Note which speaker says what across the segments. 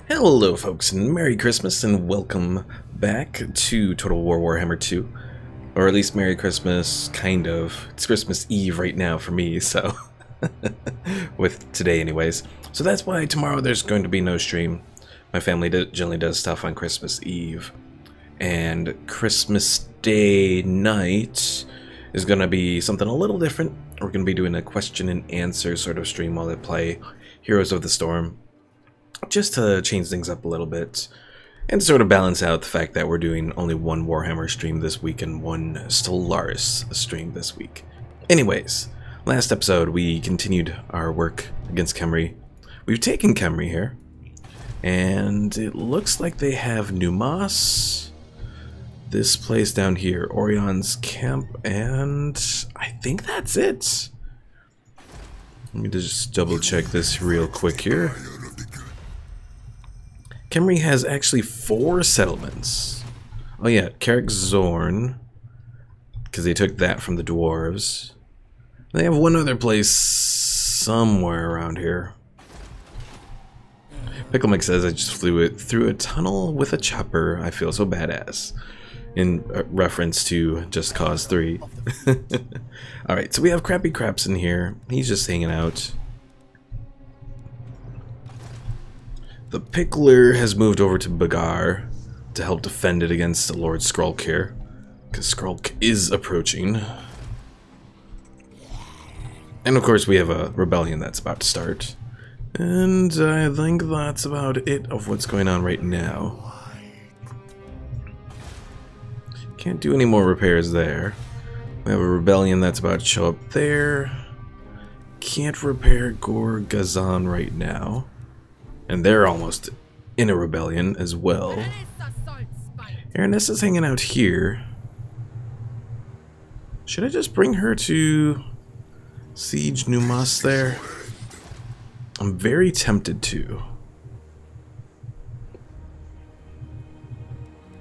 Speaker 1: Hello folks, and Merry Christmas and welcome back to Total War Warhammer 2. Or at least Merry Christmas, kind of. It's Christmas Eve right now for me, so... with today anyways. So that's why tomorrow there's going to be no stream. My family generally does stuff on Christmas Eve. And Christmas Day night is going to be something a little different. We're going to be doing a question and answer sort of stream while I play Heroes of the Storm. Just to change things up a little bit and sort of balance out the fact that we're doing only one Warhammer stream this week and one Stellaris stream this week. Anyways, last episode we continued our work against Khemri. We've taken Khemri here, and it looks like they have Numas, this place down here, Orion's Camp, and I think that's it. Let me just double check this real quick here. Khemri has actually 4 settlements. Oh yeah, Carrick Zorn, because they took that from the dwarves. They have one other place somewhere around here. Pickle Mike says I just flew it through a tunnel with a chopper. I feel so badass. In reference to Just Cause 3. Alright, so we have Crappy Craps in here. He's just hanging out. The Pickler has moved over to Bagar to help defend it against Lord Skrulk here, because Skrulk is approaching. And of course we have a rebellion that's about to start. And I think that's about it of what's going on right now. Can't do any more repairs there. We have a rebellion that's about to show up there. Can't repair Gor Gazan right now. And they're almost in a rebellion as well. Aranessa's hanging out here. Should I just bring her to siege Numas there? I'm very tempted to.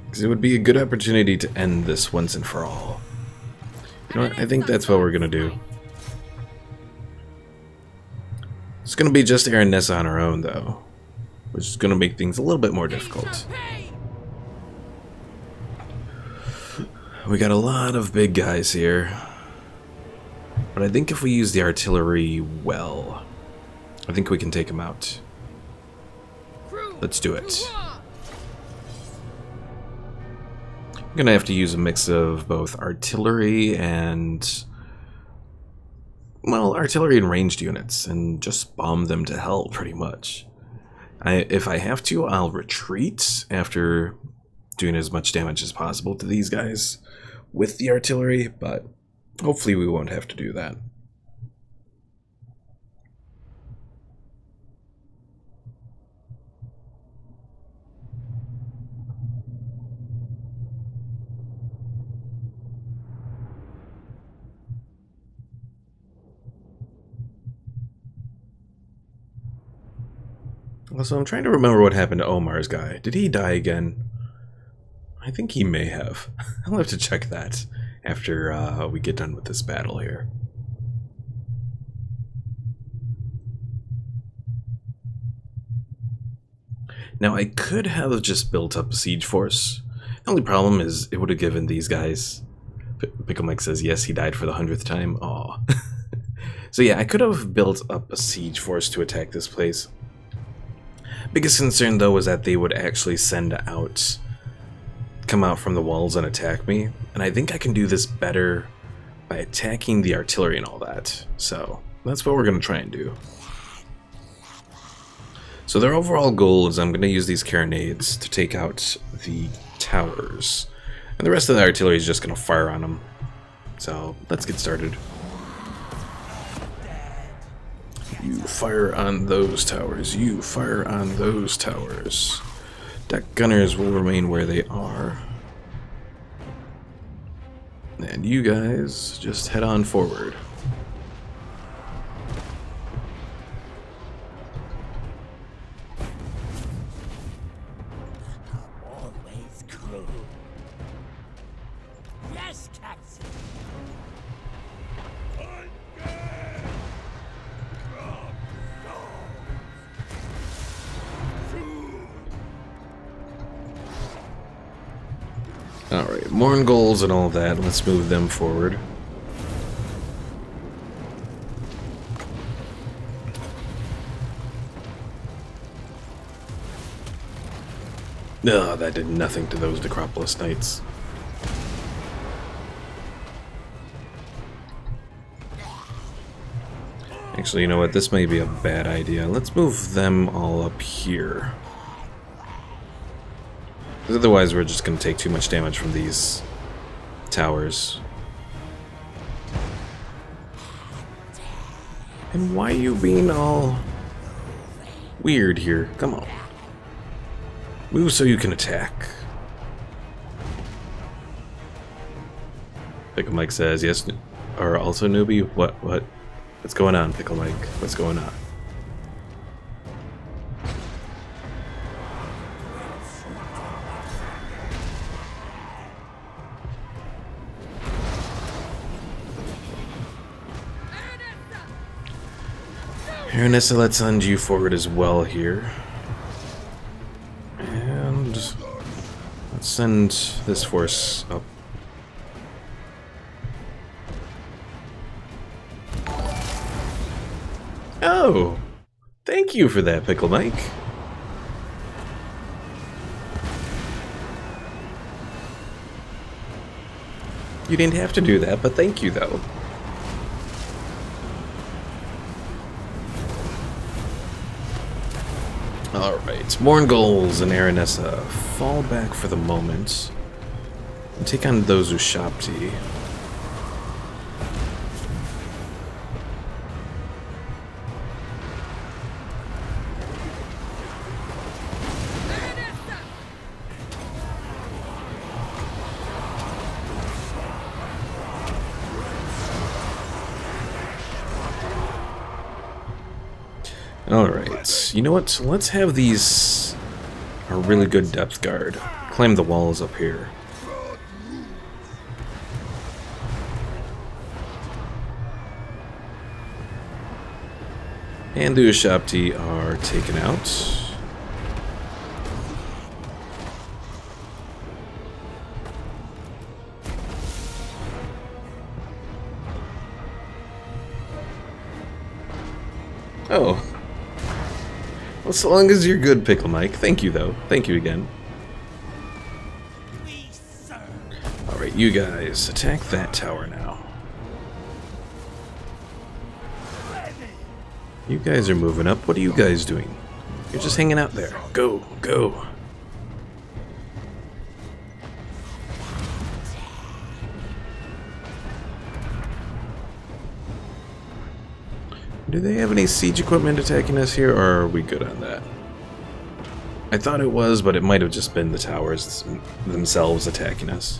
Speaker 1: Because it would be a good opportunity to end this once and for all. You know what? I think that's what we're going to do. It's going to be just Aranessa on her own, though, which is going to make things a little bit more difficult. We got a lot of big guys here, but I think if we use the artillery well, I think we can take them out. Let's do it. I'm going to have to use a mix of both artillery and, well, artillery and ranged units, and just bomb them to hell, pretty much. If I have to, I'll retreat after doing as much damage as possible to these guys with the artillery, but hopefully we won't have to do that. Also, I'm trying to remember what happened to Omar's guy. Did he die again? I think he may have. I'll have to check that after we get done with this battle here. Now, I could have just built up a siege force. The only problem is it would have given these guys... Pickle Mike says, yes, he died for the 100th time. Aw. So yeah, I could have built up a siege force to attack this place. Biggest concern, though, was that they would actually come out from the walls and attack me. And I think I can do this better by attacking the artillery and all that. So that's what we're going to try and do. So their overall goal is I'm going to use these carronades to take out the towers. And the rest of the artillery is just going to fire on them. So let's get started. You fire on those towers. You fire on those towers. Deck gunners will remain where they are. And you guys just head on forward.
Speaker 2: Always cool. Yes, Captain.
Speaker 1: Alright, Mournguls and all that. Let's move them forward. Ugh, that did nothing to those Necropolis Knights. Actually, you know what? This may be a bad idea. Let's move them all up here. Because otherwise we're just going to take too much damage from these towers. And why are you being all weird here? Come on. Move so you can attack. Pickle Mike says, yes, or also newbie? What? What's going on, Pickle Mike? What's going on? Aranessa, let's send you forward as well here. And let's send this force up. Oh! Thank you for that, Pickle Mike. You didn't have to do that, but thank you, though. Alright, Mournguls and Aranessa fall back for the moment and take on those Ushabti. Alright, you know what? Let's have these a really good depth guard. Climb the walls up here. And the Ushabti are taken out. Oh. Well, so long as you're good, Pickle Mike. Thank you, though. Thank you again. Alright, you guys, attack that tower now. You guys are moving up. What are you guys doing? You're just hanging out there. Go, go. Do they have any siege equipment attacking us here, or are we good on that? I thought it was, but it might have just been the towers themselves attacking us.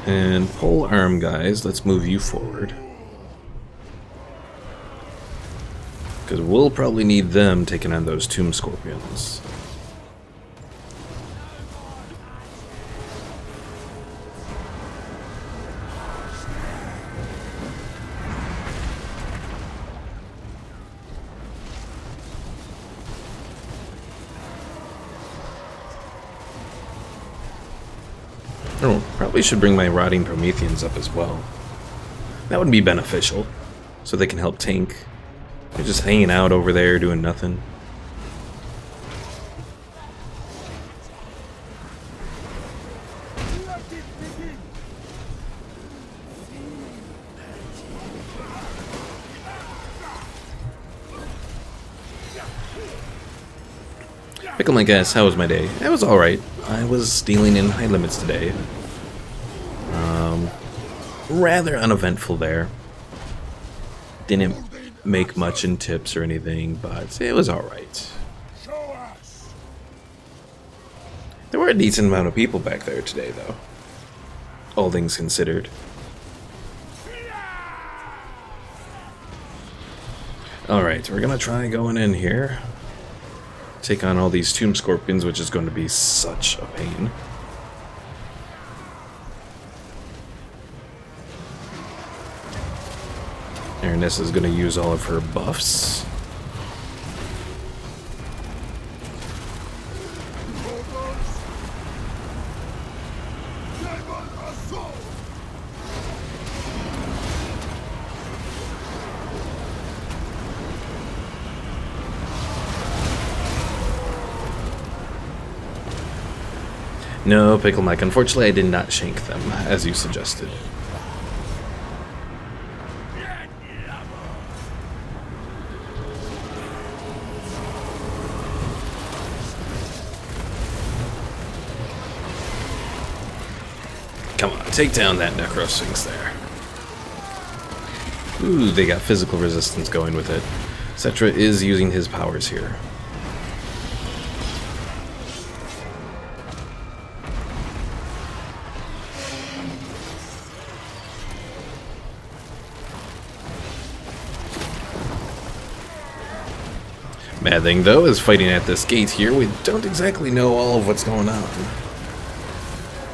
Speaker 1: And pole arm guys, let's move you forward. Because we'll probably need them taking on those tomb scorpions. Oh, probably should bring my rotting Prometheans up as well. That would be beneficial, so they can help tank. They're just hanging out over there doing nothing. Pickle my guess, how was my day? It was alright. I was dealing in high limits today. Rather uneventful there. Didn't make much in tips or anything, but it was alright. There were a decent amount of people back there today, though. All things considered. Alright, we're gonna try going in here. take on all these tomb scorpions, which is going to be such a pain. Aranessa is going to use all of her buffs. No, Pickle Mike, unfortunately I did not shank them, as you suggested. Come on, take down that Necro Sphinx there. Ooh, they got physical resistance going with it. Cetra is using his powers here. Mad thing, though, is fighting at this gate here. We don't exactly know all of what's going on.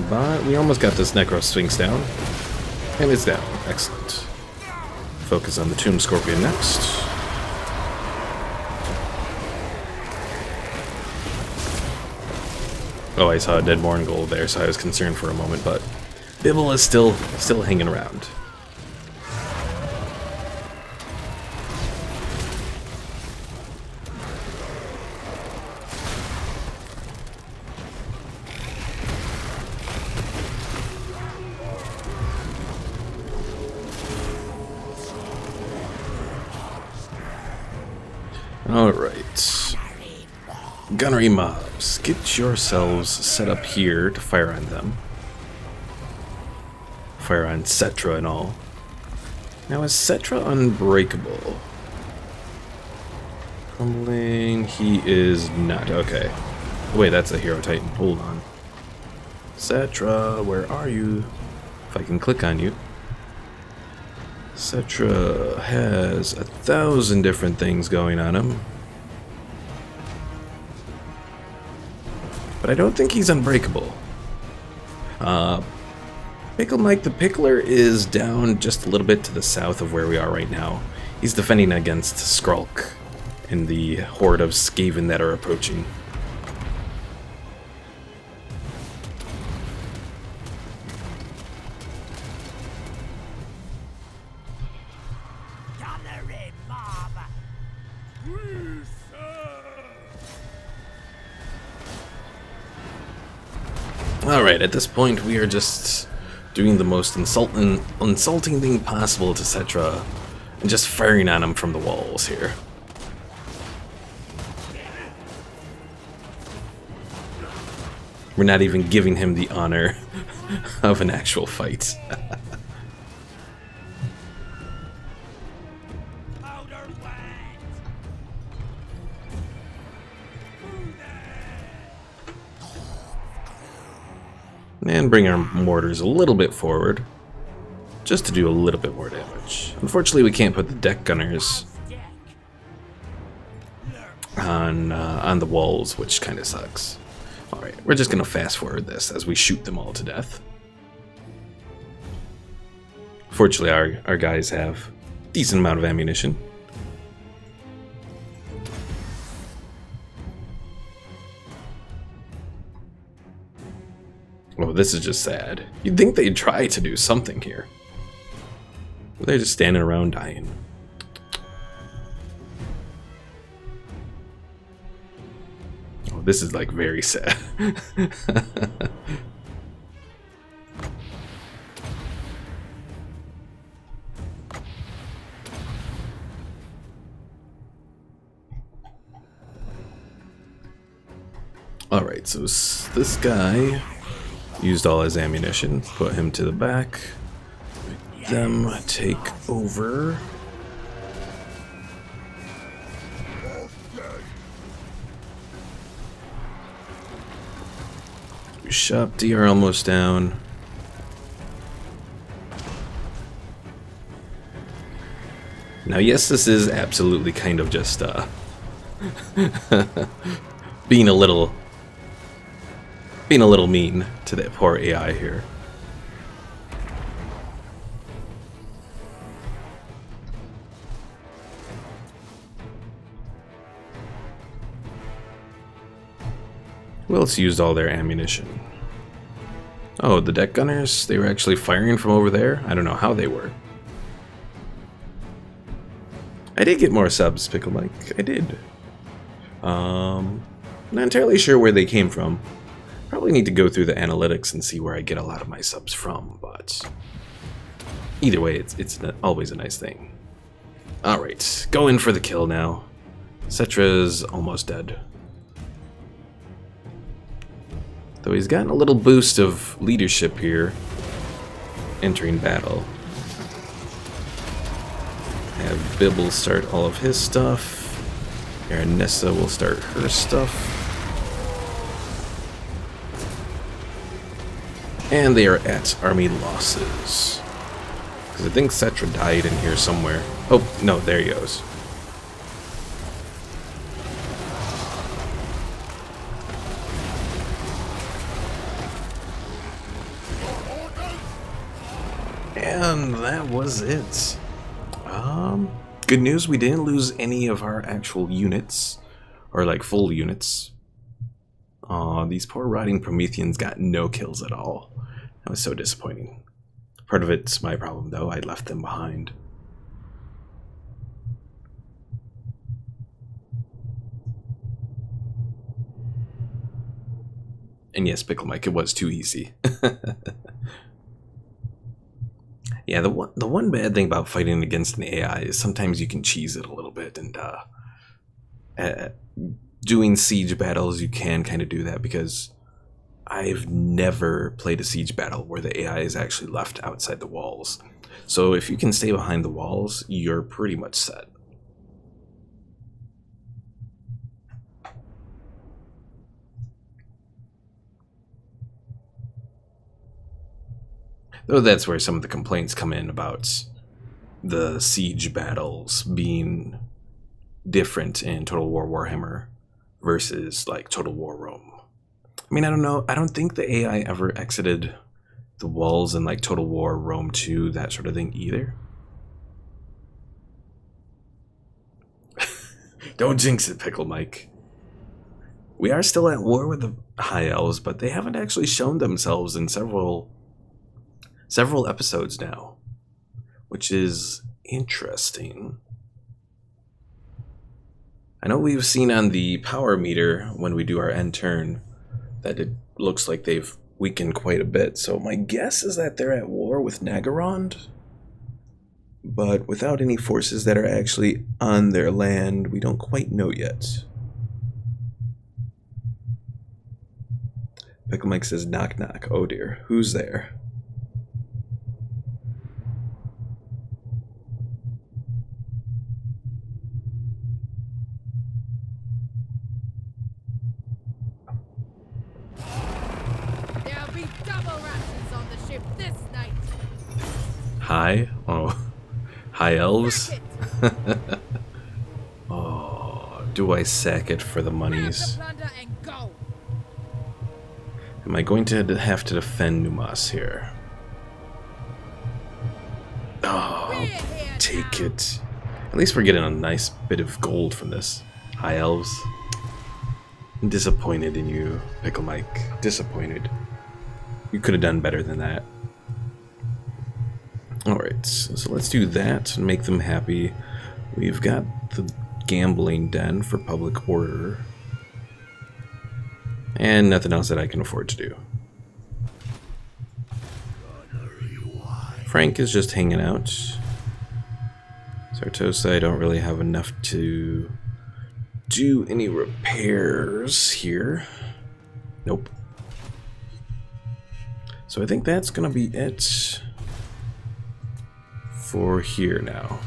Speaker 1: But we almost got this Necro Sphinx down. And it's down. Excellent. Focus on the Tomb Scorpion next. Oh, I saw a Deadborn Gold there, so I was concerned for a moment, but Bibble is still hanging around. Alright. Gunnery mobs. Get yourselves set up here to fire on them. Fire on Cetra and all. Now is Cetra unbreakable? Crumbling. He is not. Okay. Wait, that's a Hero Titan. Hold on. Cetra, where are you? If I can click on you. Cetra has 1,000 different things going on him. But I don't think he's unbreakable. Pickle Mike the Pickler is down just a little bit to the south of where we are right now. He's defending against Skrulk and the horde of Skaven that are approaching. Alright, at this point we are just doing the most insulting thing possible to Cetra and just firing on him from the walls here. We're not even giving him the honor of an actual fight. And bring our mortars a little bit forward, just to do a little bit more damage. Unfortunately, we can't put the deck gunners on the walls, which kind of sucks. Alright, we're just going to fast forward this as we shoot them all to death. Fortunately, our guys have a decent amount of ammunition. Oh, this is just sad. You'd think they'd try to do something here. But they're just standing around dying. Oh, this is like very sad. Alright, so this guy used all his ammunition, put him to the back, make them take over. Shop D are almost down. Now yes, this is absolutely kind of just being a little mean to that poor AI here. Who else used all their ammunition? Oh, the deck gunners? They were actually firing from over there? I don't know how they were. I did get more subs, Pickle Mike. I did. Not entirely sure where they came from. Probably need to go through the analytics and see where I get a lot of my subs from, but either way, it's always a nice thing. Alright, go in for the kill now. Cetra's almost dead. Though he's gotten a little boost of leadership here, entering battle. Have Bibble start all of his stuff. Aranessa will start her stuff. And they are at army losses. Because I think Cetra died in here somewhere. Oh, no, there he goes. And that was it. Good news, we didn't lose any of our actual units, or like full units. Aw, these poor rotting Prometheans got no kills at all. That was so disappointing. Part of it's my problem though, I left them behind. And yes, Pickle Mike, it was too easy. Yeah, the one bad thing about fighting against an AI is sometimes you can cheese it a little bit, and doing siege battles you can kind of do that, because I've never played a siege battle where the AI is actually left outside the walls. So if you can stay behind the walls, you're pretty much set. Though that's where some of the complaints come in about the siege battles being different in Total War Warhammer versus like Total War Rome. I mean, I don't know. I don't think the AI ever exited the walls in like Total War Rome 2, that sort of thing either. Don't jinx it, Pickle Mike. We are still at war with the High Elves, but they haven't actually shown themselves in several episodes now, which is interesting. I know we've seen on the power meter when we do our end turn that it looks like they've weakened quite a bit, so my guess is that they're at war with Nagarond, but without any forces that are actually on their land, we don't quite know yet. Pickle Mike says knock knock. Oh dear, who's there? Hi? Oh, High Elves? Oh, do I sack it for the monies? Am I going to have to defend Numas here? Oh, take it. At least we're getting a nice bit of gold from this. High Elves. I'm disappointed in you, Pickle Mike. Disappointed. You could have done better than that. Alright, so let's do that and make them happy. We've got the gambling den for public order. And nothing else that I can afford to do. Frank is just hanging out. Sartosa, I don't really have enough to do any repairs here. Nope. So I think that's gonna be it for here now.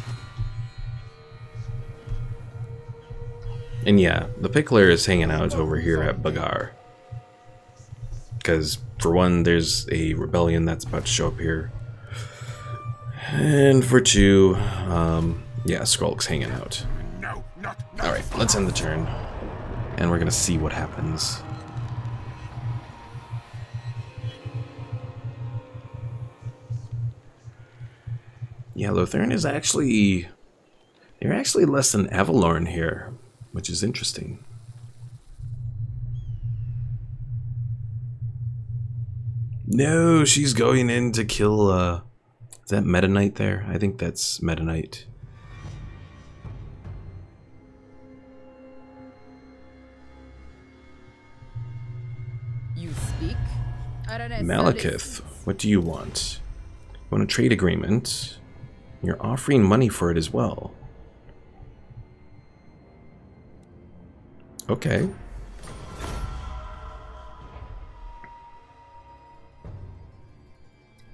Speaker 1: And yeah, the Pickler is hanging out over here at Bagar. Because, for one, there's a rebellion that's about to show up here. And for two, yeah, Skrulk's hanging out. Alright, let's end the turn. And we're gonna see what happens. Yeah, Lothern is actually... They're actually less than Avalorn here, which is interesting. No, she's going in to kill, is that Meta Knight there? I think that's Meta Knight.
Speaker 3: You speak? Aranessa
Speaker 1: Malekith,
Speaker 3: listens.
Speaker 1: what do you want? You want a trade agreement? You're offering money for it as well. Okay.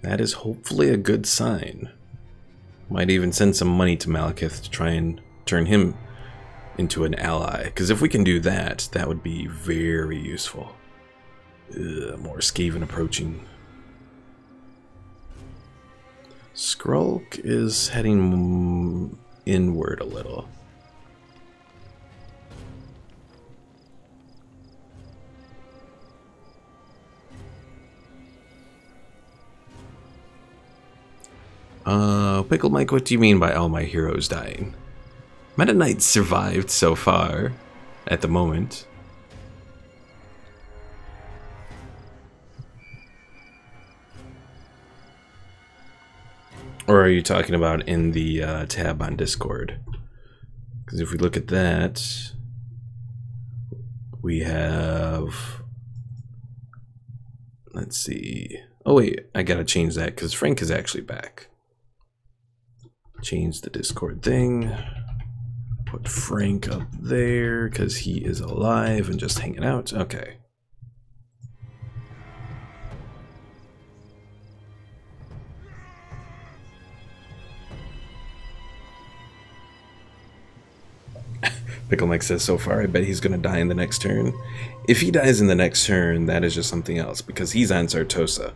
Speaker 1: That is hopefully a good sign. Might even send some money to Malekith to try and turn him into an ally. Because if we can do that, that would be very useful. More Skaven approaching. Skrulk is heading inward a little. Pickle Mike, what do you mean by all my heroes dying? Meta Knight survived so far, at the moment. Or are you talking about in the tab on Discord? Because if we look at that, we have... Let's see. Oh wait, I gotta change that because Frank is actually back. Change the Discord thing. Put Frank up there because he is alive and just hanging out. Okay. Pickle Mike says, so far, I bet he's going to die in the next turn. If he dies in the next turn, that is just something else, because he's on Sartosa,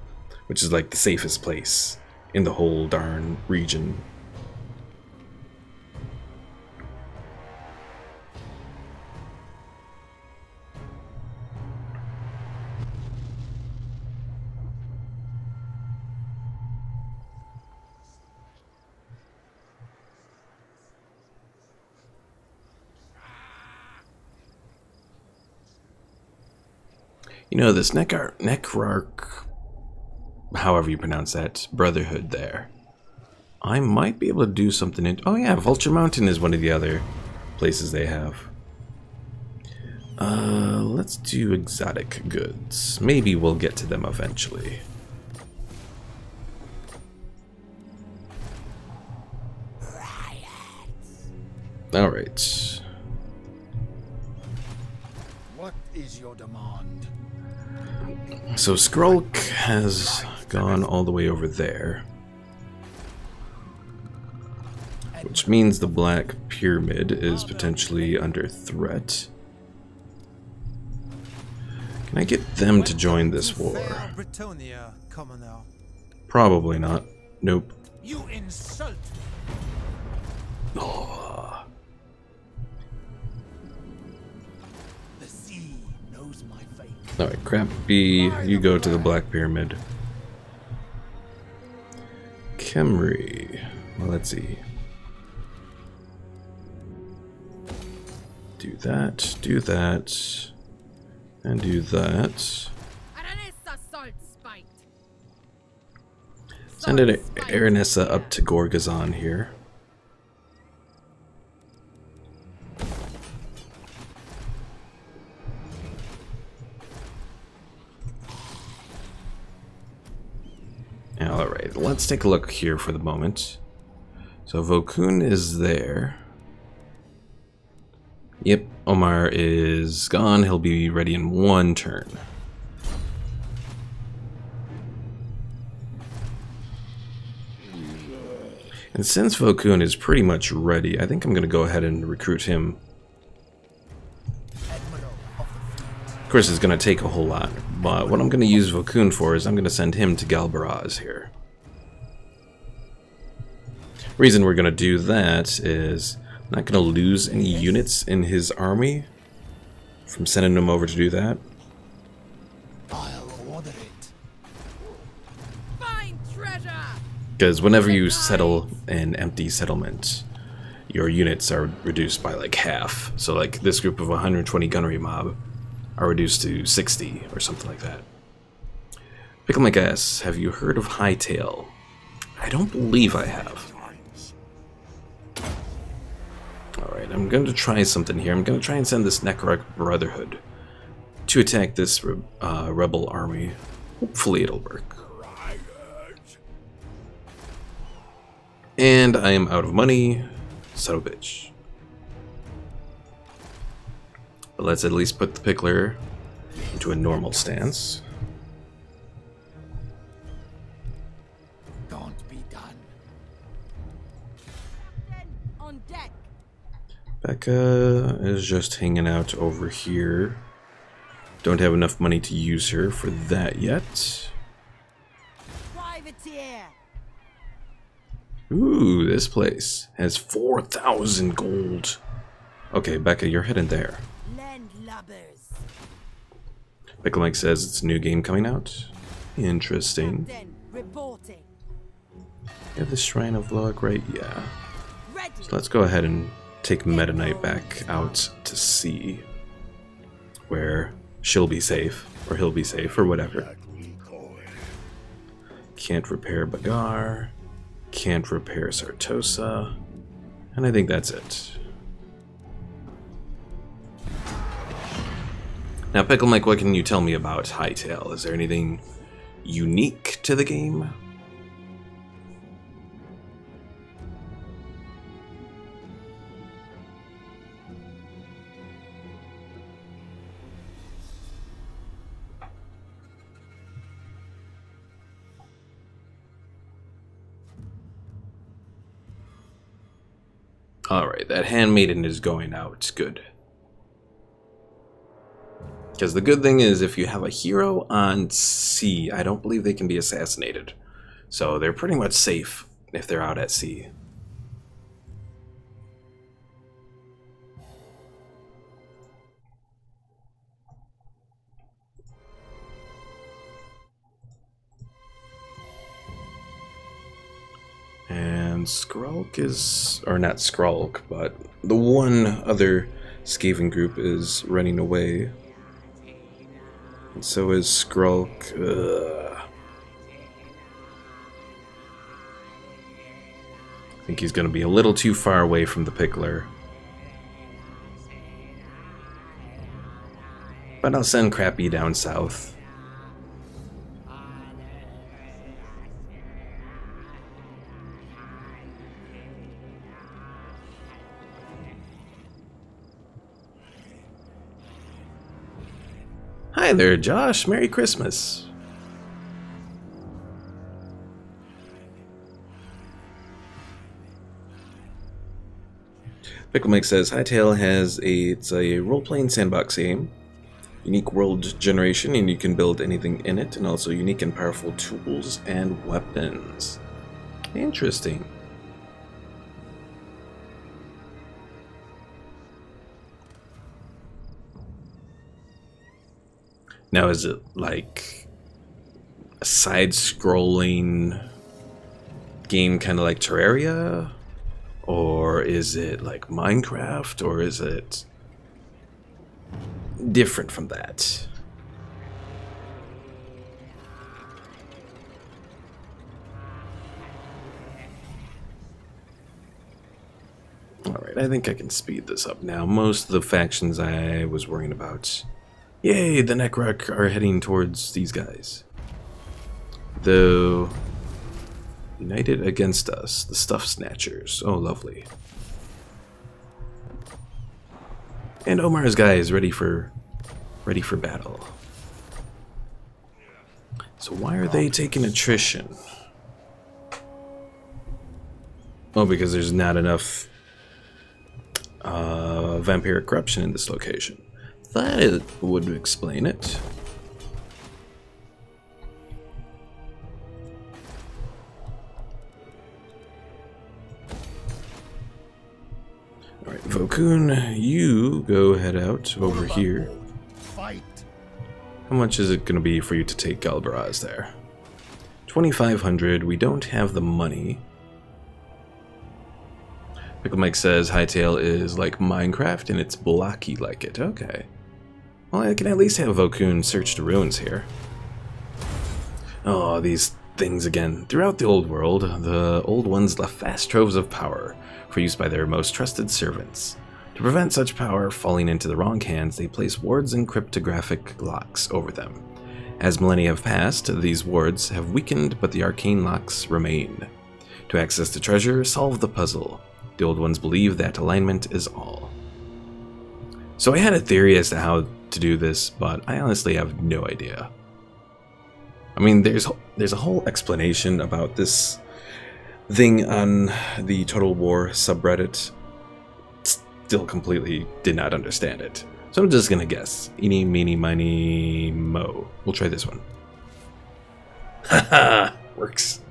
Speaker 1: which is like the safest place in the whole darn region. You know, this Necrarch, however you pronounce that, Brotherhood there. I might be able to do something in... Oh yeah, Vulture Mountain is one of the other places they have. Let's do exotic goods. Maybe we'll get to them eventually. Alright.
Speaker 2: What is your demand?
Speaker 1: So Skrulk has gone all the way over there. Which means the Black Pyramid is potentially under threat. Can I get them to join this war? Probably not. Nope.
Speaker 2: You insult me.
Speaker 1: Oh.
Speaker 2: The sea knows my fate.
Speaker 1: Alright, Crap B, you go to the Black Pyramid. Khemri. Well, let's see. Do that, and do that. Send it Aranessa up to Gorgazon here. Alright, let's take a look here for the moment. So Vokun is there. Yep, Omar is gone. He'll be ready in one turn. And since Vokun is pretty much ready, I think I'm going to go ahead and recruit him. Of course, it's going to take a whole lot, but what I'm going to use Vokun for is I'm going to send him to Galbaraz here. Reason we're going to do that is I'm not going to lose any units in his army, from sending them over to do that.
Speaker 2: I'll order it.
Speaker 3: Find treasure.
Speaker 1: Because whenever you settle an empty settlement, your units are reduced by like half. So like this group of 120 gunnery mob are reduced to 60 or something like that. Pickle my guess, have you heard of Hightail? I don't believe I have. Alright, I'm going to try something here. I'm going to try and send this Necroc Brotherhood to attack this rebel army. Hopefully it'll work. And I am out of money. Son of a bitch. But let's at least put the Pickler into a normal stance.
Speaker 2: Don't be done.
Speaker 3: On deck.
Speaker 1: Becca is just hanging out over here. Don't have enough money to use her for that yet.
Speaker 3: Privateer.
Speaker 1: Ooh, this place has 4,000 gold. Okay, Becca, you're heading there.
Speaker 3: Landlubbers.
Speaker 1: Pickle Mike says it's a new game coming out. Interesting.
Speaker 3: Captain, reporting.
Speaker 1: You have the Shrine of Luck, right? Yeah.
Speaker 3: Ready.
Speaker 1: So let's go ahead and take Meta Knight back out to sea, where she'll be safe, or he'll be safe, or whatever. Can't repair Bagar. Can't repair Sartosa. And I think that's it. Now, Pickle Mike, what can you tell me about Hightail? Is there anything unique to the game? Alright, that handmaiden is going out. Good. Because the good thing is, if you have a hero on sea, I don't believe they can be assassinated. So they're pretty much safe if they're out at sea. And Skrulk is, or not Skrulk, but the one other Skaven group is running away. And so is Skrulk. I think he's going to be a little too far away from the Pickler. But I'll send Crappy down south. Hi there, Josh. Merry Christmas. Pickle Mike says Hightail has it's a role-playing sandbox game, unique world generation, and you can build anything in it, and also unique and powerful tools and weapons. Interesting. Now, is it like a side-scrolling game kind of like Terraria? Or is it like Minecraft? Or is it different from that? Alright, I think I can speed this up now. Most of the factions I was worrying about. Yay, the Necroc are heading towards these guys. Though, united against us, the Stuff Snatchers. Oh, lovely. And Omar's guy is ready for battle. So why are they taking attrition? Oh, because there's not enough vampiric corruption in this location. That would explain it. Alright, Vokun, you go head out over here.
Speaker 2: Fight.
Speaker 1: How much is it going to be for you to take Galbaraz there? 2,500. We don't have the money. Pickle Mike says Hightail is like Minecraft and it's blocky like it. Okay. Well, I can at least have Vokun search the ruins here. Oh, these things again. Throughout the old world, the old ones left vast troves of power for use by their most trusted servants. To prevent such power falling into the wrong hands, they place wards and cryptographic locks over them. As millennia have passed, these wards have weakened, but the arcane locks remain. To access the treasure, solve the puzzle. The old ones believe that alignment is all. So I had a theory as to how to do this, but I honestly have no idea. I mean, there's a whole explanation about this thing on the Total War subreddit. Still completely did not understand it. So I'm just gonna guess. Eeny, meeny, miny, mo. We'll try this one. Haha! Works.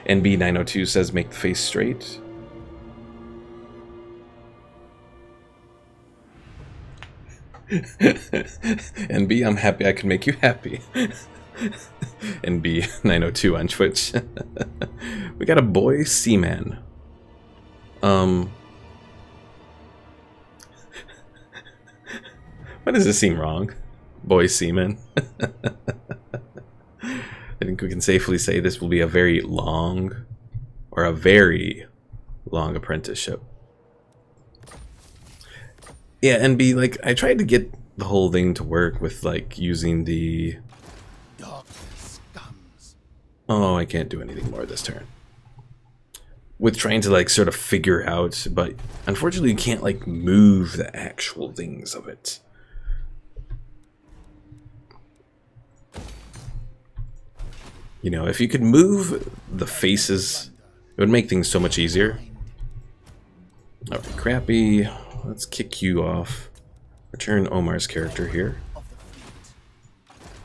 Speaker 1: NB902 says make the face straight. NB, I'm happy I can make you happy. NB902 on Twitch. We got a boy seaman. Why does this seem wrong? Boy seaman. I think we can safely say this will be a very long apprenticeship. Yeah, and be like, I tried to get the whole thing to work with like using the...
Speaker 2: Darkness comes.
Speaker 1: Oh, I can't do anything more this turn. With trying to like sort of figure out, but unfortunately you can't like move the actual things of it. You know, if you could move the faces, it would make things so much easier. Alright, crappy. Let's kick you off. Return Omar's character here.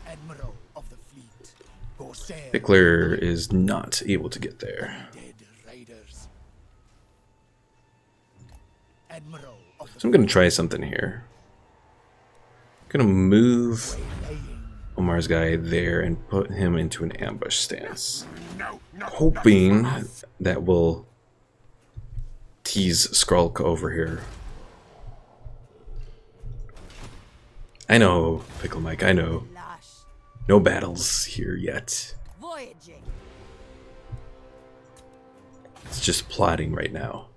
Speaker 2: Admiral of the fleet. Corsair.
Speaker 1: Pickler is not able to get there.
Speaker 2: Dead raiders. Admiral of the
Speaker 1: So I'm going to try something here. I'm going to move Omar's guy there and put him into an ambush stance. Hoping that will tease Skrulk over here. I know, Pickle Mike, I know.
Speaker 3: Lush.
Speaker 1: No battles here yet.
Speaker 3: Voyaging.
Speaker 1: It's just plotting right now.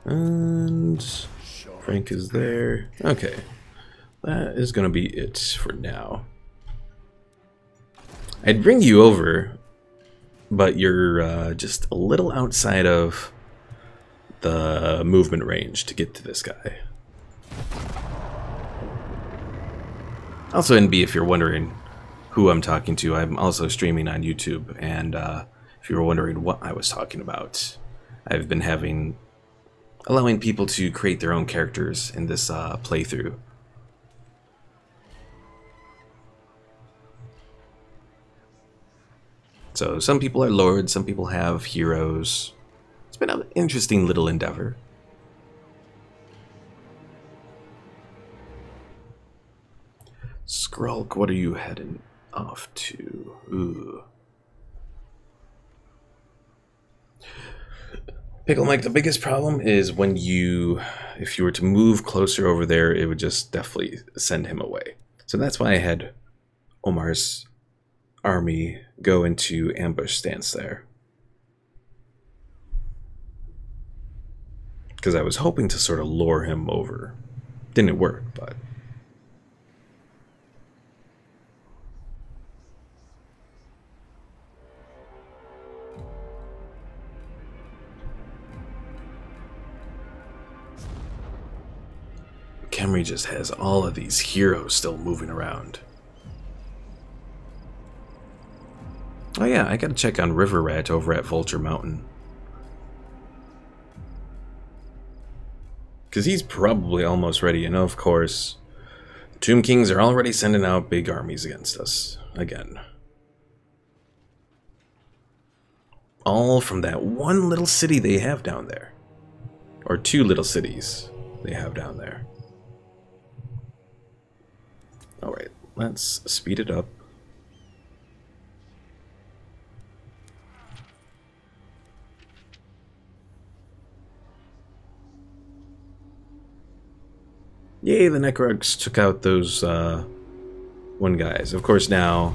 Speaker 1: And Frank is there. Okay. That is going to be it for now. I'd bring you over, but you're just a little outside of the movement range to get to this guy. Also, NB, if you're wondering who I'm talking to, I'm also streaming on YouTube, and if you were wondering what I was talking about, I've been allowing people to create their own characters in this playthrough. So some people are lords, some people have heroes. It's been an interesting little endeavor. Skrulk, what are you heading off to? Ooh. Pickle Mike, the biggest problem is when if you were to move closer over there, it would just definitely send him away. So that's why I had Omar's army go into ambush stance there. Because I was hoping to sort of lure him over. Didn't work, but... Khemri just has all of these heroes still moving around. Oh yeah, I gotta check on River Rat over at Vulture Mountain. Because he's probably almost ready, and of course, the Tomb Kings are already sending out big armies against us, again. All from that one little city they have down there. Or 2 little cities they have down there. Alright, let's speed it up. Yay, the Necrogs took out those one guys. Of course now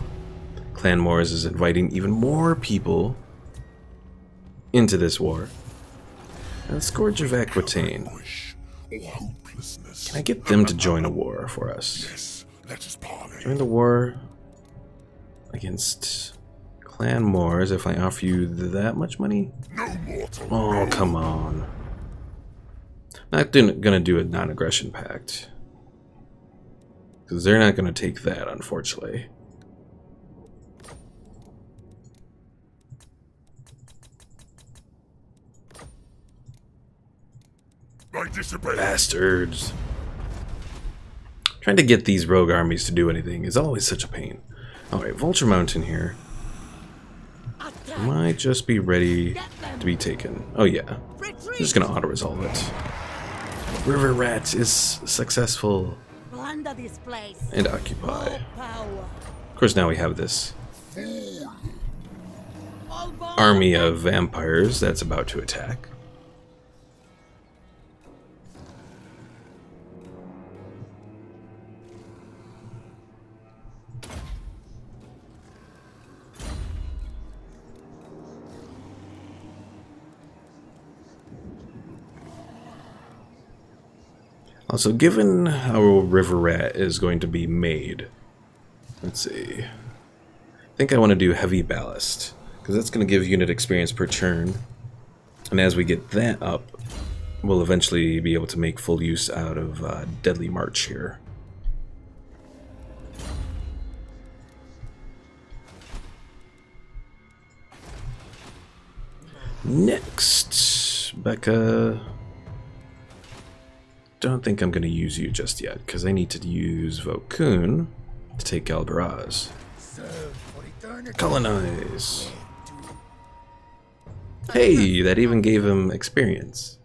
Speaker 1: Clan Moors is inviting even more people into this war. And Scourge of Aquitaine. Can I get them to join a war for us? Join the war against Clan Moors if I offer you that much money? Oh, come on. Not gonna do a non-aggression pact. Because they're not gonna take that, unfortunately. Bastards. Trying to get these rogue armies to do anything is always such a pain. Alright, Vulture Mountain here. Might just be ready to be taken. Oh yeah. I'm just gonna auto-resolve it. River Rat is successful. And occupy. Of course now we have this army of vampires that's about to attack. Also, given how River Rat is going to be made, let's see. I think I want to do Heavy Ballast, because that's going to give unit experience per turn. And as we get that up, we'll eventually be able to make full use out of Deadly March here. Next, Becca. Don't think I'm going to use you just yet, because I need to use Vokun to take Galbaraz. Colonize! Hey, that even gave him experience.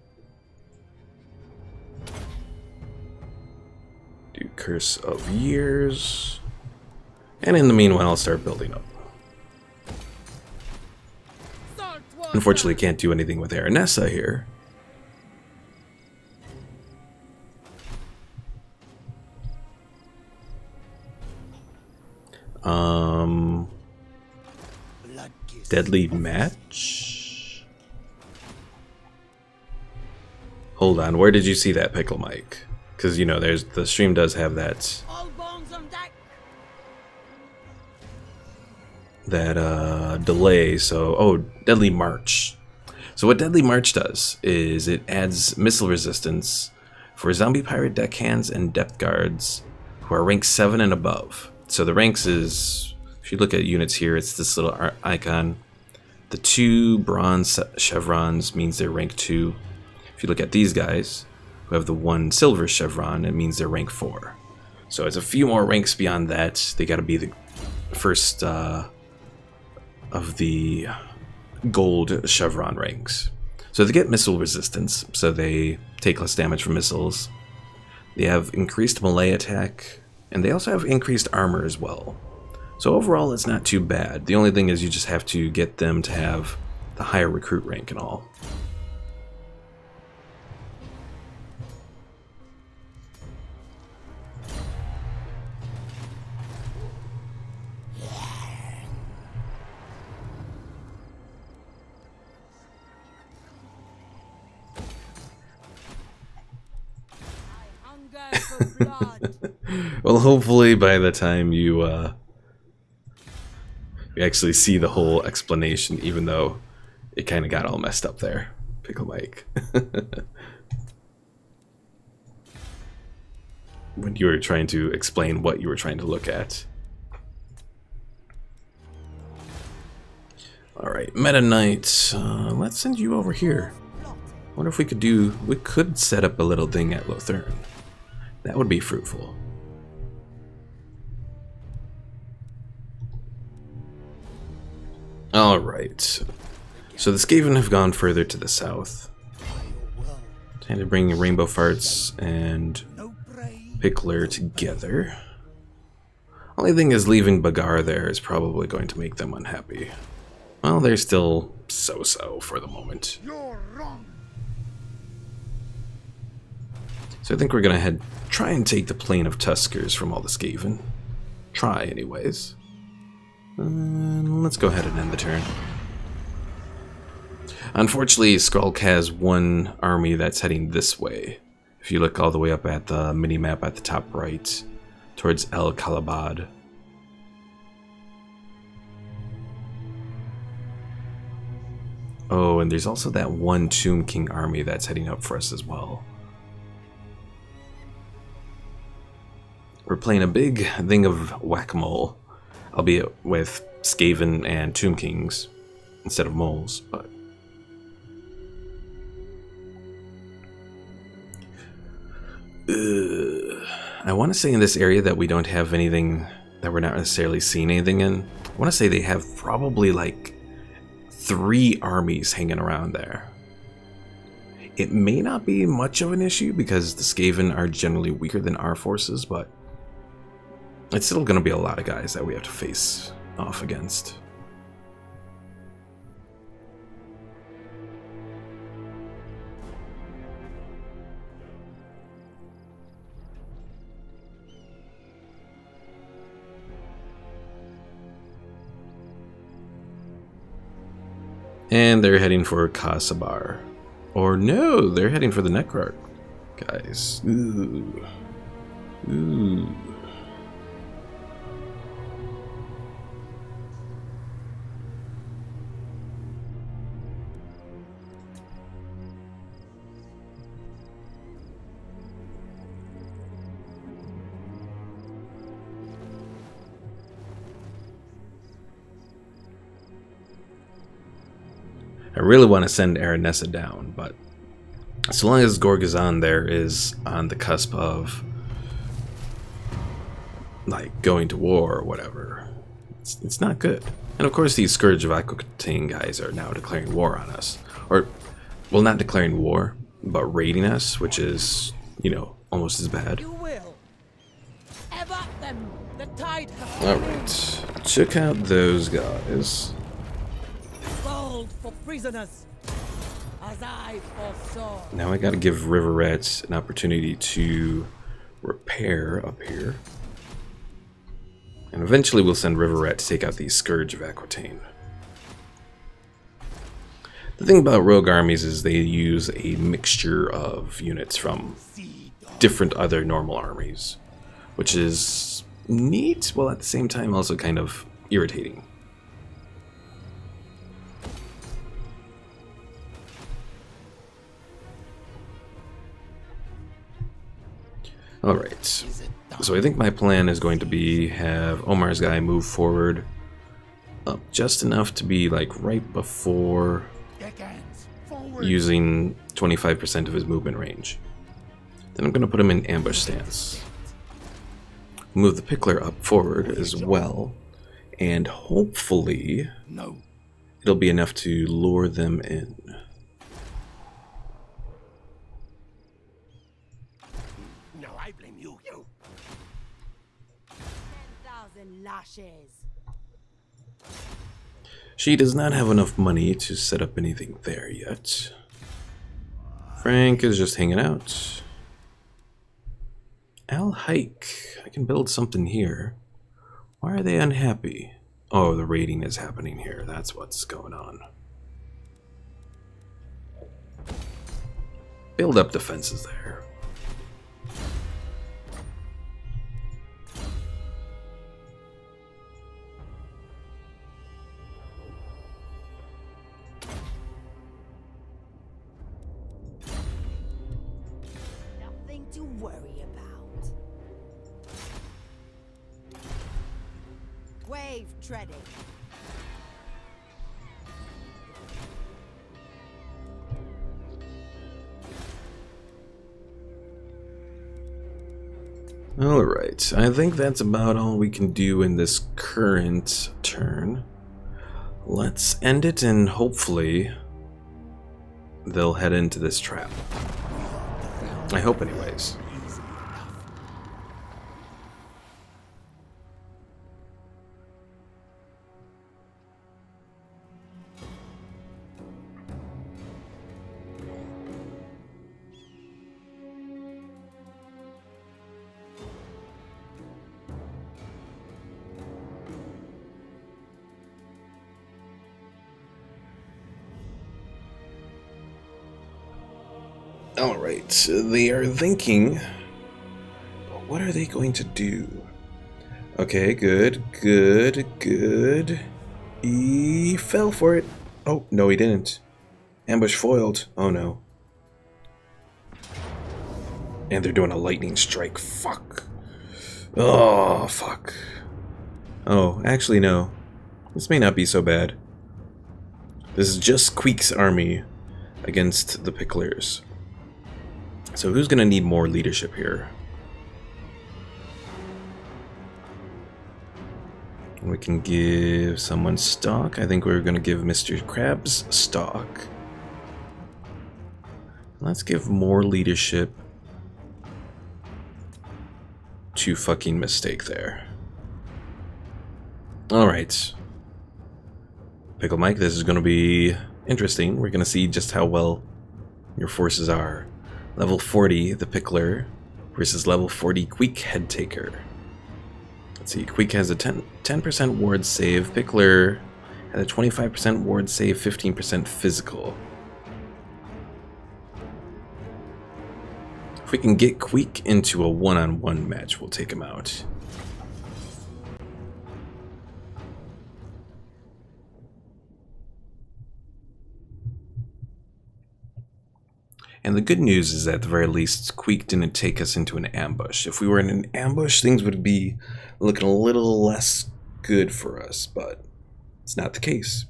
Speaker 1: Do Curse of Years. And in the meanwhile, I'll start building up. Unfortunately, can't do anything with Aranessa here. Deadly Match? Hold on, where did you see that, Pickle Mike? Because, you know, there's the stream does have that delay, so... Oh, Deadly March. So what Deadly March does is it adds missile resistance for zombie pirate deckhands and depth guards who are rank 7 and above. So the ranks is, if you look at units here, it's this little icon. The 2 bronze chevrons means they're rank 2. If you look at these guys, who have the 1 silver chevron, it means they're rank 4. So it's a few more ranks beyond that. They gotta be the first of the gold chevron ranks. So they get missile resistance, so they take less damage from missiles. They have increased melee attack, and they also have increased armor as well. So overall, it's not too bad. The only thing is you just have to get them to have the higher recruit rank and all. Well, hopefully by the time you actually see the whole explanation, even though it kind of got all messed up there, Pickle Mike. When you were trying to explain what you were trying to look at. Alright, Meta Knight, let's send you over here. I wonder if we could set up a little thing at Lothern. That would be fruitful. Alright. So the Skaven have gone further to the south. Time to bring Rainbow Farts and
Speaker 2: No brave.
Speaker 1: Pickler together. Only thing is, leaving Bagar there is probably going to make them unhappy. Well, they're still so-so for the moment.
Speaker 2: You're wrong.
Speaker 1: So I think we're gonna try and take the plane of Tuskers from all the Skaven. Try, anyways. Let's go ahead and end the turn. Unfortunately, Skrulk has one army that's heading this way. If you look all the way up at the mini-map at the top right, towards El Kalabad. Oh, and there's also that one Tomb King army that's heading up for us as well. We're playing a big thing of whack-a-mole, albeit with Skaven and Tomb Kings instead of moles, but... I want to say in this area that we don't have anything, that we're not necessarily seeing anything in. I want to say they have probably like 3 armies hanging around there. It may not be much of an issue because the Skaven are generally weaker than our forces, but it's still going to be a lot of guys that we have to face off against. And they're heading for Kasabar. Or no, they're heading for the Necrarch, guys. Ooh. Ooh. I really want to send Aranessa down, but so long as Gorgazon there is on the cusp of like going to war or whatever, it's not good. And of course these Scourge of Aquitaine guys are now declaring war on us. Or, well, not declaring war, but raiding us, which is, you know, almost as bad.
Speaker 3: You will. Ever them. The tide has
Speaker 1: Alright, took out those guys.
Speaker 3: gold for prisoners. As I foresaw.
Speaker 1: Now I gotta give River Rats an opportunity to repair up here. And eventually we'll send River Rat to take out the Scourge of Aquitaine. The thing about rogue armies is they use a mixture of units from different other normal armies, which is neat, while at the same time also kind of irritating. Alright, so I think my plan is going to be have Omar's guy move forward up just enough to be like right before using 25% of his movement range. Then I'm going to put him in ambush stance. Move the Pickler up forward as well, and hopefully it'll be enough to lure them in.
Speaker 3: Lashes.
Speaker 1: She does not have enough money to set up anything there yet. Frank is just hanging out. Al Hike. I can build something here. Why are they unhappy? Oh, the raiding is happening here. That's what's going on. Build up defenses there.
Speaker 3: To worry about. Wave treading.
Speaker 1: Alright, I think that's about all we can do in this current turn. Let's end it and hopefully they'll head into this trap. I hope anyways. Alright, so they are thinking, what are they going to do? Okay, good. He fell for it. Oh, no he didn't. Ambush foiled. Oh no. And they're doing a lightning strike. Fuck. Oh, fuck. Oh, actually no. This may not be so bad. This is just Queek's army against the Picklers. So who's going to need more leadership here? We can give someone stock. I think we're going to give Mr. Krabs stock. Let's give more leadership to fucking Mistake there. Alright. Pickle Mike, this is going to be interesting. We're going to see just how well your forces are. Level 40, the Pickler, versus level 40, Queek Head Taker. Let's see, Queek has a 10% ward save, Pickler has a 25% ward save, 15% physical. If we can get Queek into a one-on-one match, we'll take him out. And the good news is that at the very least, Queek didn't take us into an ambush. If we were in an ambush, things would be looking a little less good for us, but it's not the case.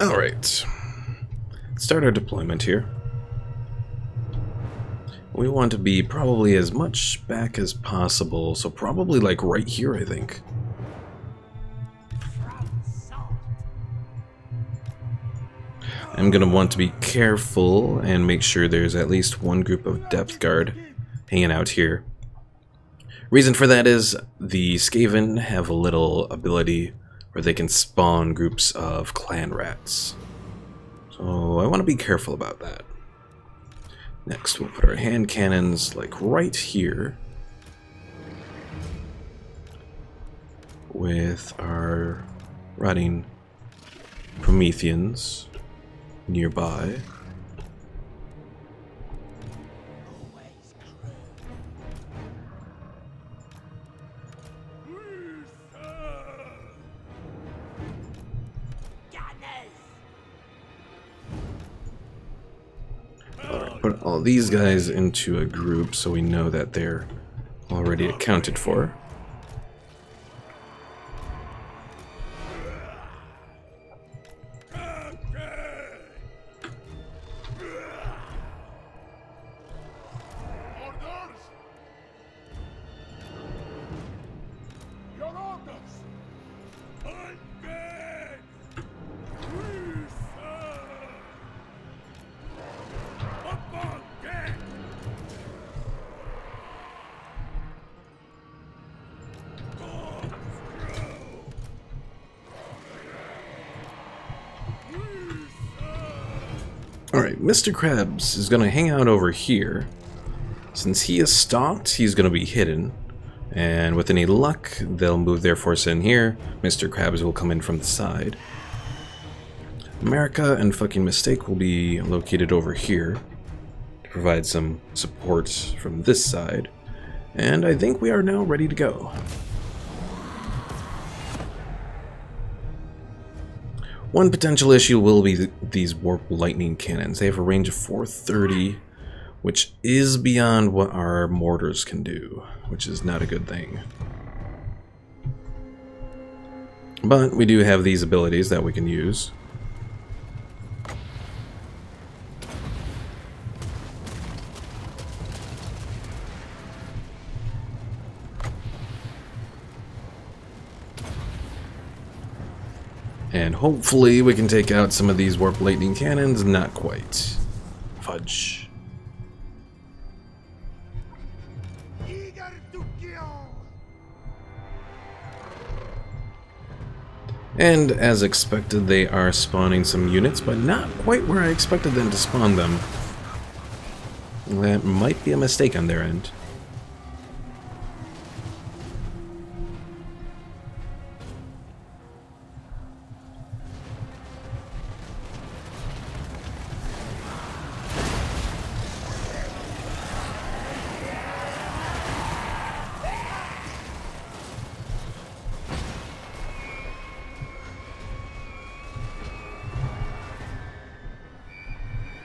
Speaker 1: Alright, start our deployment here. We want to be probably as much back as possible, so probably like right here, I think. I'm going to want to be careful and make sure there's at least one group of depth guard hanging out here. Reason for that is the Skaven have a little ability where they can spawn groups of clan rats. So I want to be careful about that. Next, we'll put our hand cannons like right here with our rotting Prometheans nearby. Put all these guys into a group so we know that they're already accounted for. Alright, Mr. Krabs is going to hang out over here. Since he is stopped, he's going to be hidden. And with any luck, they'll move their force in here. Mr. Krabs will come in from the side. America and fucking Mistake will be located over here to provide some support from this side. And I think we are now ready to go. One potential issue will be these warp lightning cannons. They have a range of 430, which is beyond what our mortars can do, which is not a good thing. But we do have these abilities that we can use. And hopefully we can take out some of these warp lightning cannons. Not quite. Fudge.
Speaker 2: Eager to kill.
Speaker 1: And as expected, they are spawning some units, but not quite where I expected them to spawn them. That might be a mistake on their end.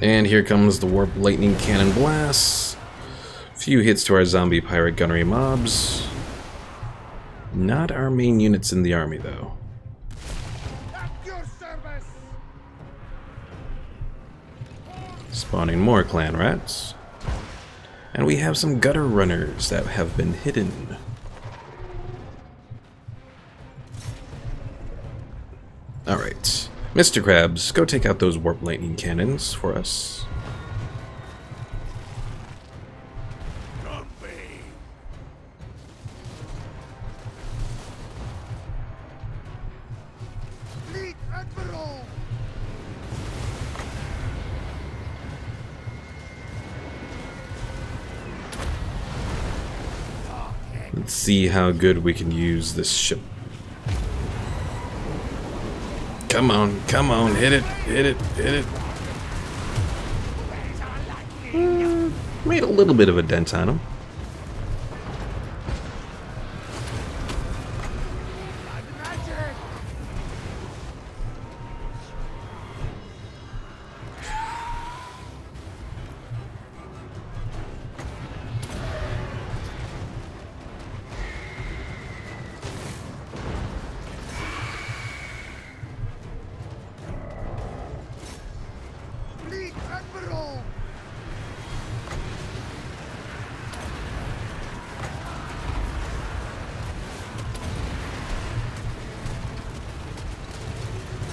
Speaker 1: And here comes the Warp Lightning Cannon Blast. Few hits to our zombie pirate gunnery mobs. Not our main units in the army, though.
Speaker 2: At your service.
Speaker 1: Spawning more clan rats. And we have some gutter runners that have been hidden. Alright. Mr. Krabs, go take out those warp lightning cannons for us.
Speaker 2: Fleet Admiral.
Speaker 1: Let's see how good we can use this ship. Come on, hit it, hit it, hit it. Made a little bit of a dent on him.
Speaker 2: Fleet Admiral.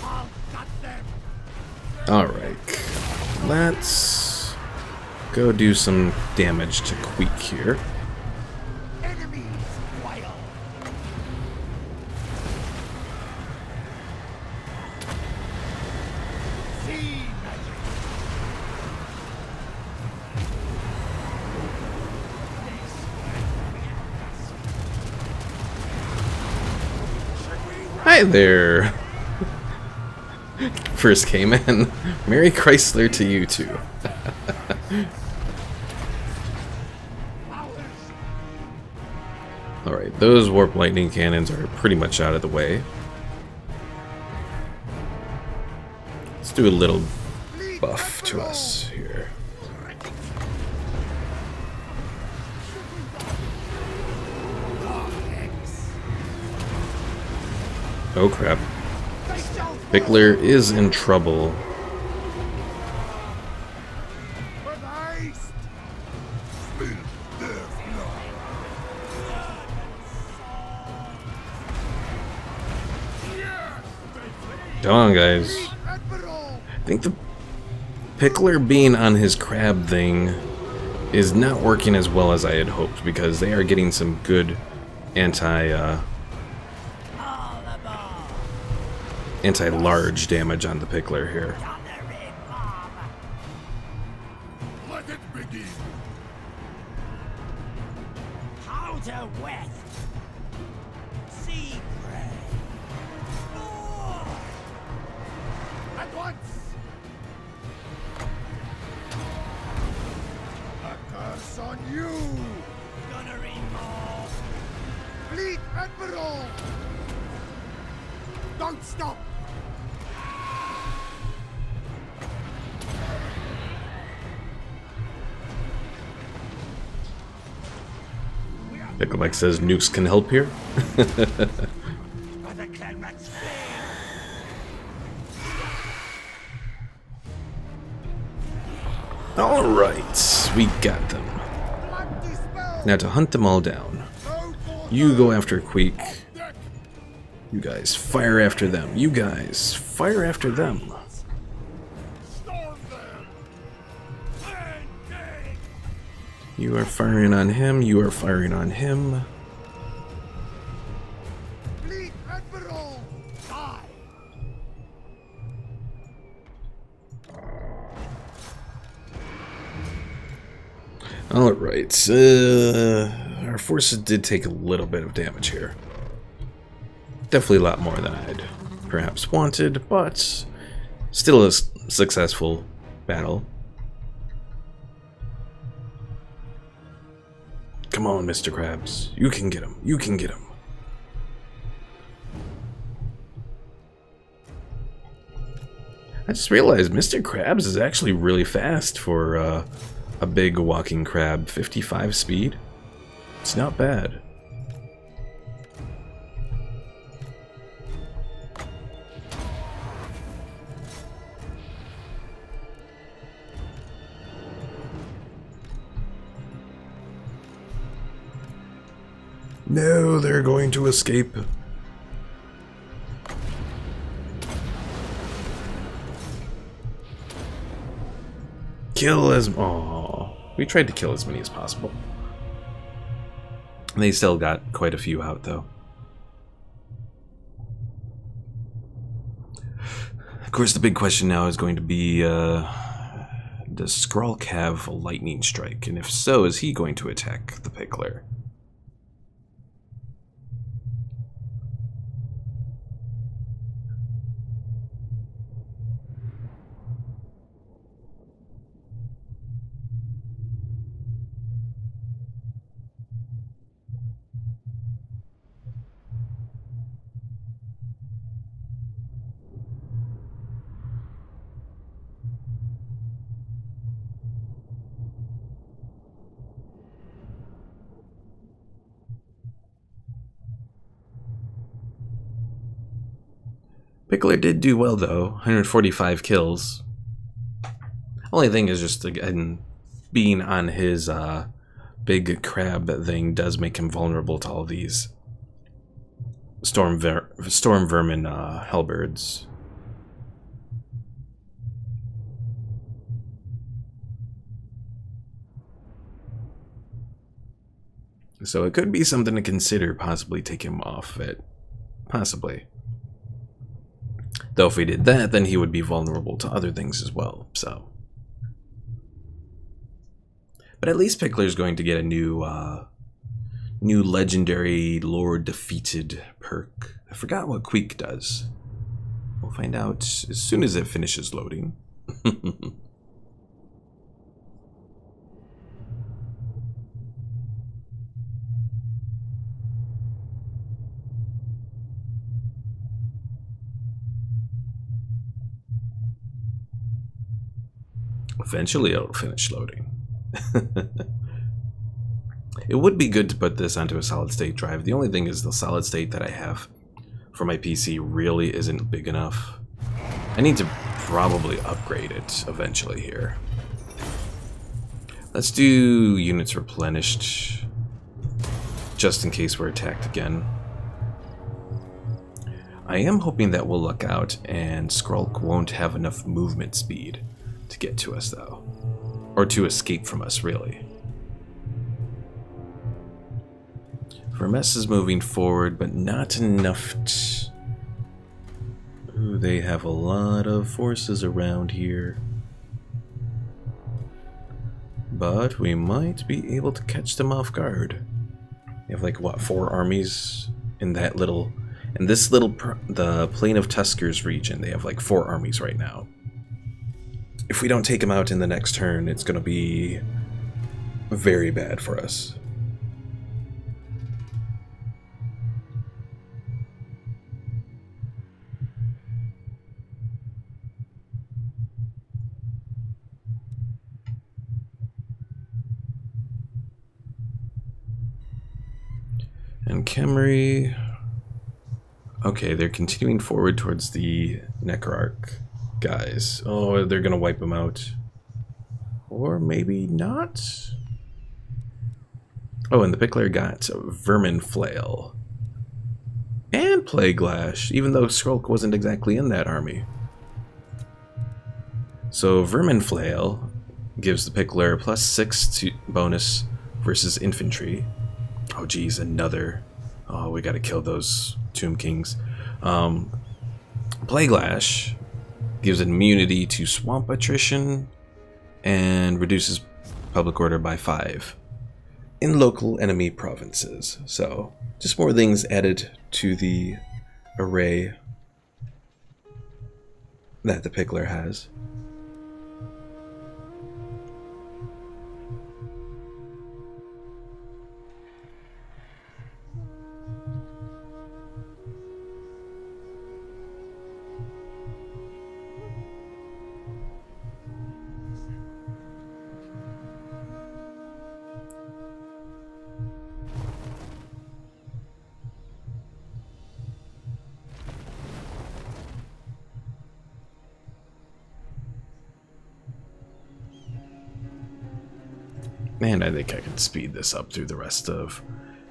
Speaker 2: I'll cut them.
Speaker 1: Alright, let's go do some damage to Queek here.
Speaker 2: Enemies wild. Sea magic.
Speaker 1: Hi there! First came in. Merry Chrysler to you too. Alright, those warp lightning cannons are pretty much out of the way. Let's do a little buff to us here. Oh crap. Pickler is in trouble.
Speaker 2: For the heist. Spill their blood.
Speaker 1: Come on, guys.
Speaker 2: Admiral.
Speaker 1: I think the Pickler being on his crab thing is not working as well as I had hoped, because they are getting some good anti-large damage on the Pickler here.
Speaker 2: Let it begin.
Speaker 3: Outer west. Sea prey. North.
Speaker 2: At once. A curse on you. Fleet Admiral! Don't stop!
Speaker 1: Pickle Mike says nukes can help here. Alright, we got them. Now to hunt them all down. You go after Queek. You guys fire after them. You guys fire after them. You are firing on him. You are firing on him.
Speaker 2: Fleet Admiral! Die!
Speaker 1: Alright, our forces did take a little bit of damage here. Definitely a lot more than I'd perhaps wanted, but still a successful battle. Come on, Mr. Krabs. You can get him. You can get him. I just realized Mr. Krabs is actually really fast for a big walking crab. 55 speed. It's not bad. No, they're going to escape. Kill as... Aww. We tried to kill as many as possible. They still got quite a few out, though. Of course, the big question now is going to be, does Skrulk have a lightning strike? And if so, is he going to attack the Pickler? Pickler did do well, though. 145 kills. Only thing is just, again, being on his big crab thing does make him vulnerable to all these storm vermin hellbirds. So it could be something to consider, possibly take him off it. Possibly. Though if we did that, then he would be vulnerable to other things as well, so. But at least Pickler's going to get a new legendary Lord Defeated perk. I forgot what Queek does. We'll find out as soon as it finishes loading. Eventually it'll finish loading. It would be good to put this onto a solid state drive. The only thing is the solid state that I have for my PC really isn't big enough. I need to probably upgrade it eventually here. Let's do units replenished, just in case we're attacked again. I am hoping that we'll luck out and Skrulk won't have enough movement speed to get to us, though. Or to escape from us, really. Vermes is moving forward, but not enough. Ooh, they have a lot of forces around here. But we might be able to catch them off guard. They have like, what, 4 armies in that little... In this little... the Plain of Tuskers region, they have like 4 armies right now. If we don't take him out in the next turn, it's going to be very bad for us. And Khemri... Okay, they're continuing forward towards the Necrarch guys. Oh, they're gonna wipe them out. Or maybe not? Oh, and the Pickler got Vermin Flail. And Plague Lash, even though Skrulk wasn't exactly in that army. So Vermin Flail gives the Pickler +6 to bonus versus infantry. Oh geez, another. Oh, we gotta kill those Tomb Kings. Plague Lash gives immunity to swamp attrition and reduces public order by 5 in local enemy provinces. So just more things added to the array that the Pickler has. And I think I can speed this up through the rest of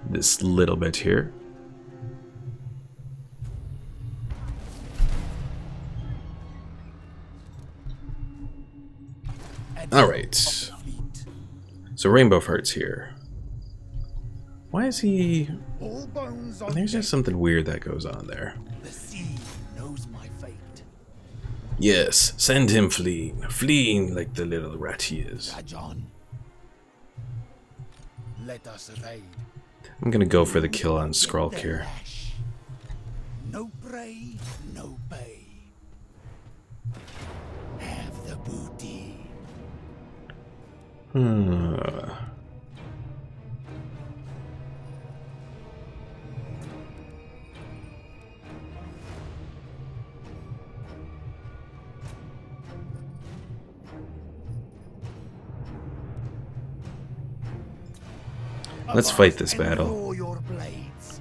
Speaker 1: this little bit here. Alright. So Rainbow Fart's here. Why is he... There's just something weird that goes on there.
Speaker 2: The sea knows my fate.
Speaker 1: Yes, send him fleeing. Fleeing like the little rat he is.
Speaker 2: John. Let us evade.
Speaker 1: I'm gonna go for the kill on Skrulk here.
Speaker 2: No prey, no pay. Have the booty.
Speaker 1: Let's fight this battle.
Speaker 2: Your blades.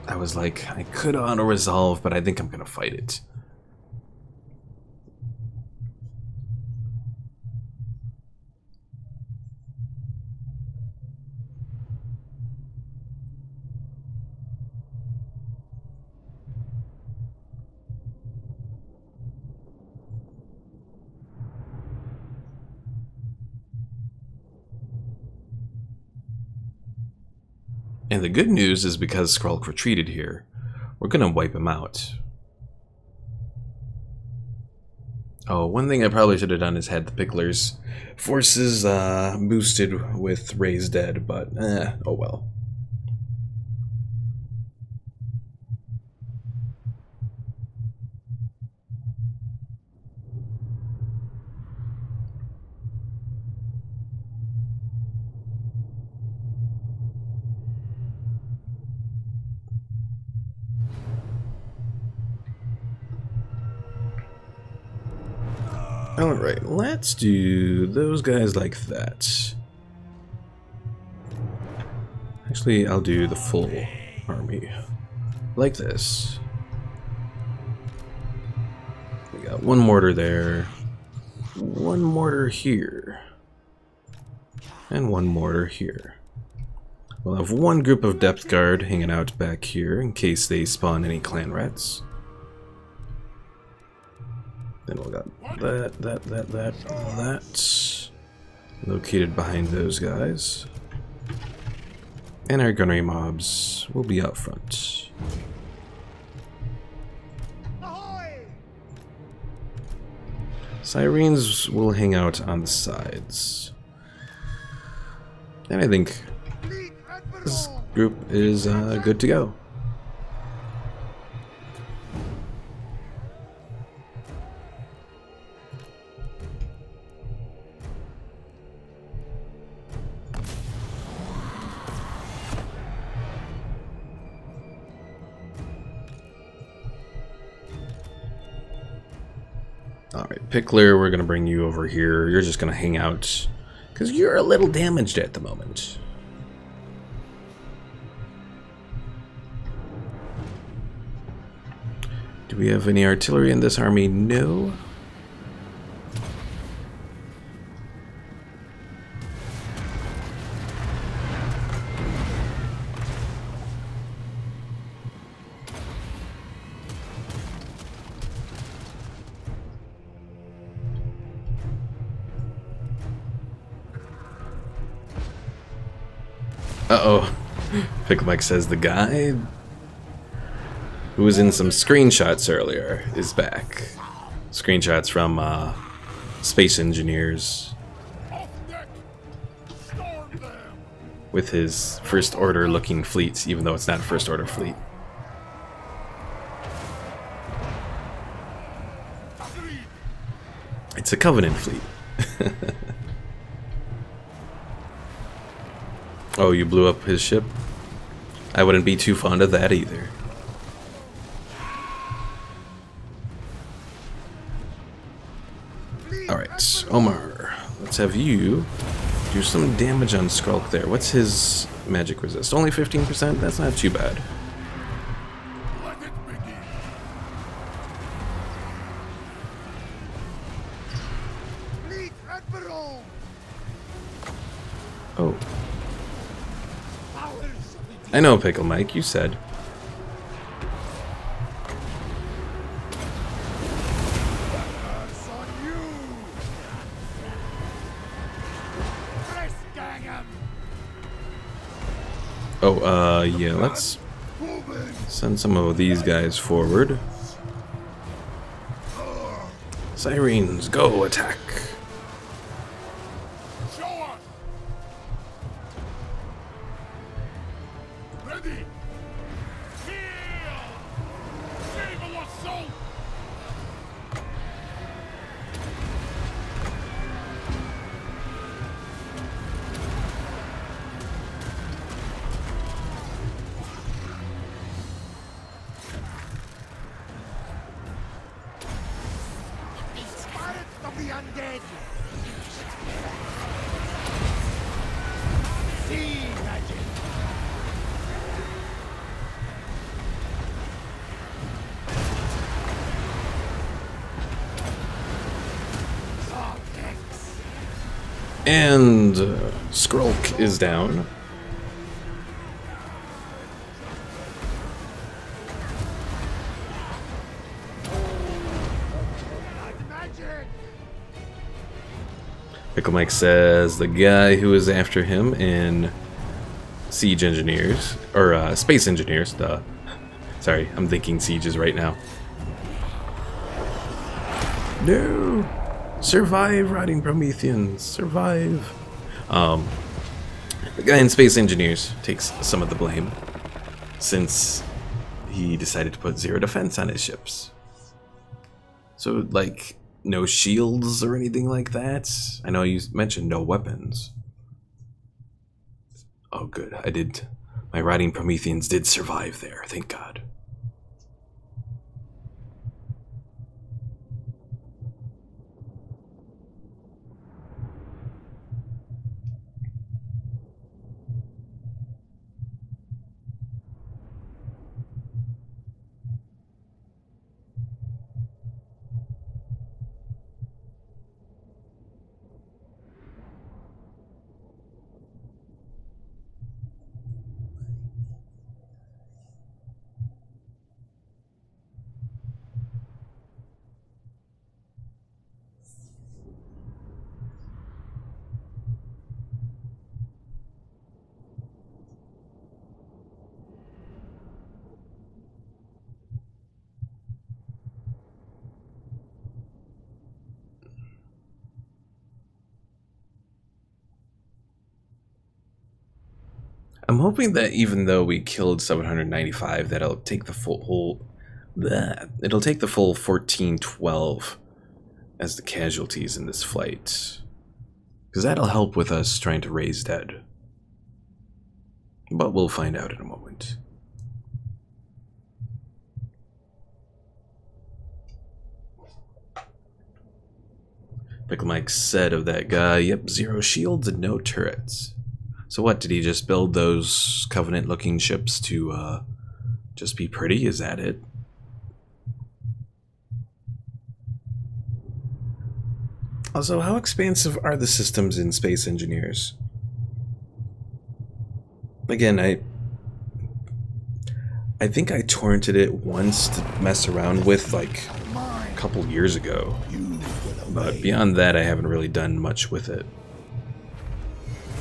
Speaker 1: I was like, I could auto-resolve, but I think I'm gonna fight it. And the good news is because Skrulk retreated here, we're gonna wipe him out. Oh, one thing I probably should have done is had the Pickler's forces boosted with Raise Dead, but oh well. Alright, let's do those guys like that. Actually, I'll do the full army. Like this. We got one mortar there, one mortar here, and one mortar here. We'll have one group of depth guard hanging out back here in case they spawn any clan rats. Then we'll got that located behind those guys. And our gunnery mobs will be out front. Sirens will hang out on the sides. And I think this group is good to go. Alright, Pickler, we're going to bring you over here. You're just going to hang out, because you're a little damaged at the moment. Do we have any artillery in this army? No. Uh-oh. Pickle Mike says the guy who was in some screenshots earlier is back. Screenshots from space engineers with his First Order looking fleets, even though it's not a First Order fleet. It's a Covenant fleet. Oh, you blew up his ship? I wouldn't be too fond of that either. Alright, Omar, let's have you do some damage on Skrulk there. What's his magic resist? Only 15%? That's not too bad.
Speaker 2: Let it begin. Fleet Admiral!
Speaker 1: Oh. I know, Pickle Mike, you said.
Speaker 2: That's on you! Press gang 'em!
Speaker 1: Oh, yeah, let's
Speaker 2: Moving!
Speaker 1: send some of these guys forward. Sirens, go attack!
Speaker 2: Show us! Ready! Heal! Save our soul! Spirits of the undead! Sea magic! Vortex!
Speaker 1: And Skrulk is down.
Speaker 2: Like magic!
Speaker 1: Pickle Mike says the guy who is after him in Siege Engineers, or Space Engineers, duh. Sorry, I'm thinking Sieges right now. No! Survive, rotting Prometheans, survive! The guy in Space Engineers takes some of the blame, since he decided to put 0 defense on his ships. So, like, no shields or anything like that? I know you mentioned no weapons. Oh good, my rotting Prometheans did survive there, thank God. I'm hoping that even though we killed 795, that it'll take the full 1412 as the casualties in this flight, because that'll help with us trying to raise dead. But we'll find out in a moment. Pickle Mike said of that guy, yep, 0 shields and no turrets. So what, did he just build those Covenant-looking ships to just be pretty? Is that it? Also, how expansive are the systems in Space Engineers? Again, I think I torrented it once to mess around with, like, a couple years ago. But beyond that, I haven't really done much with it.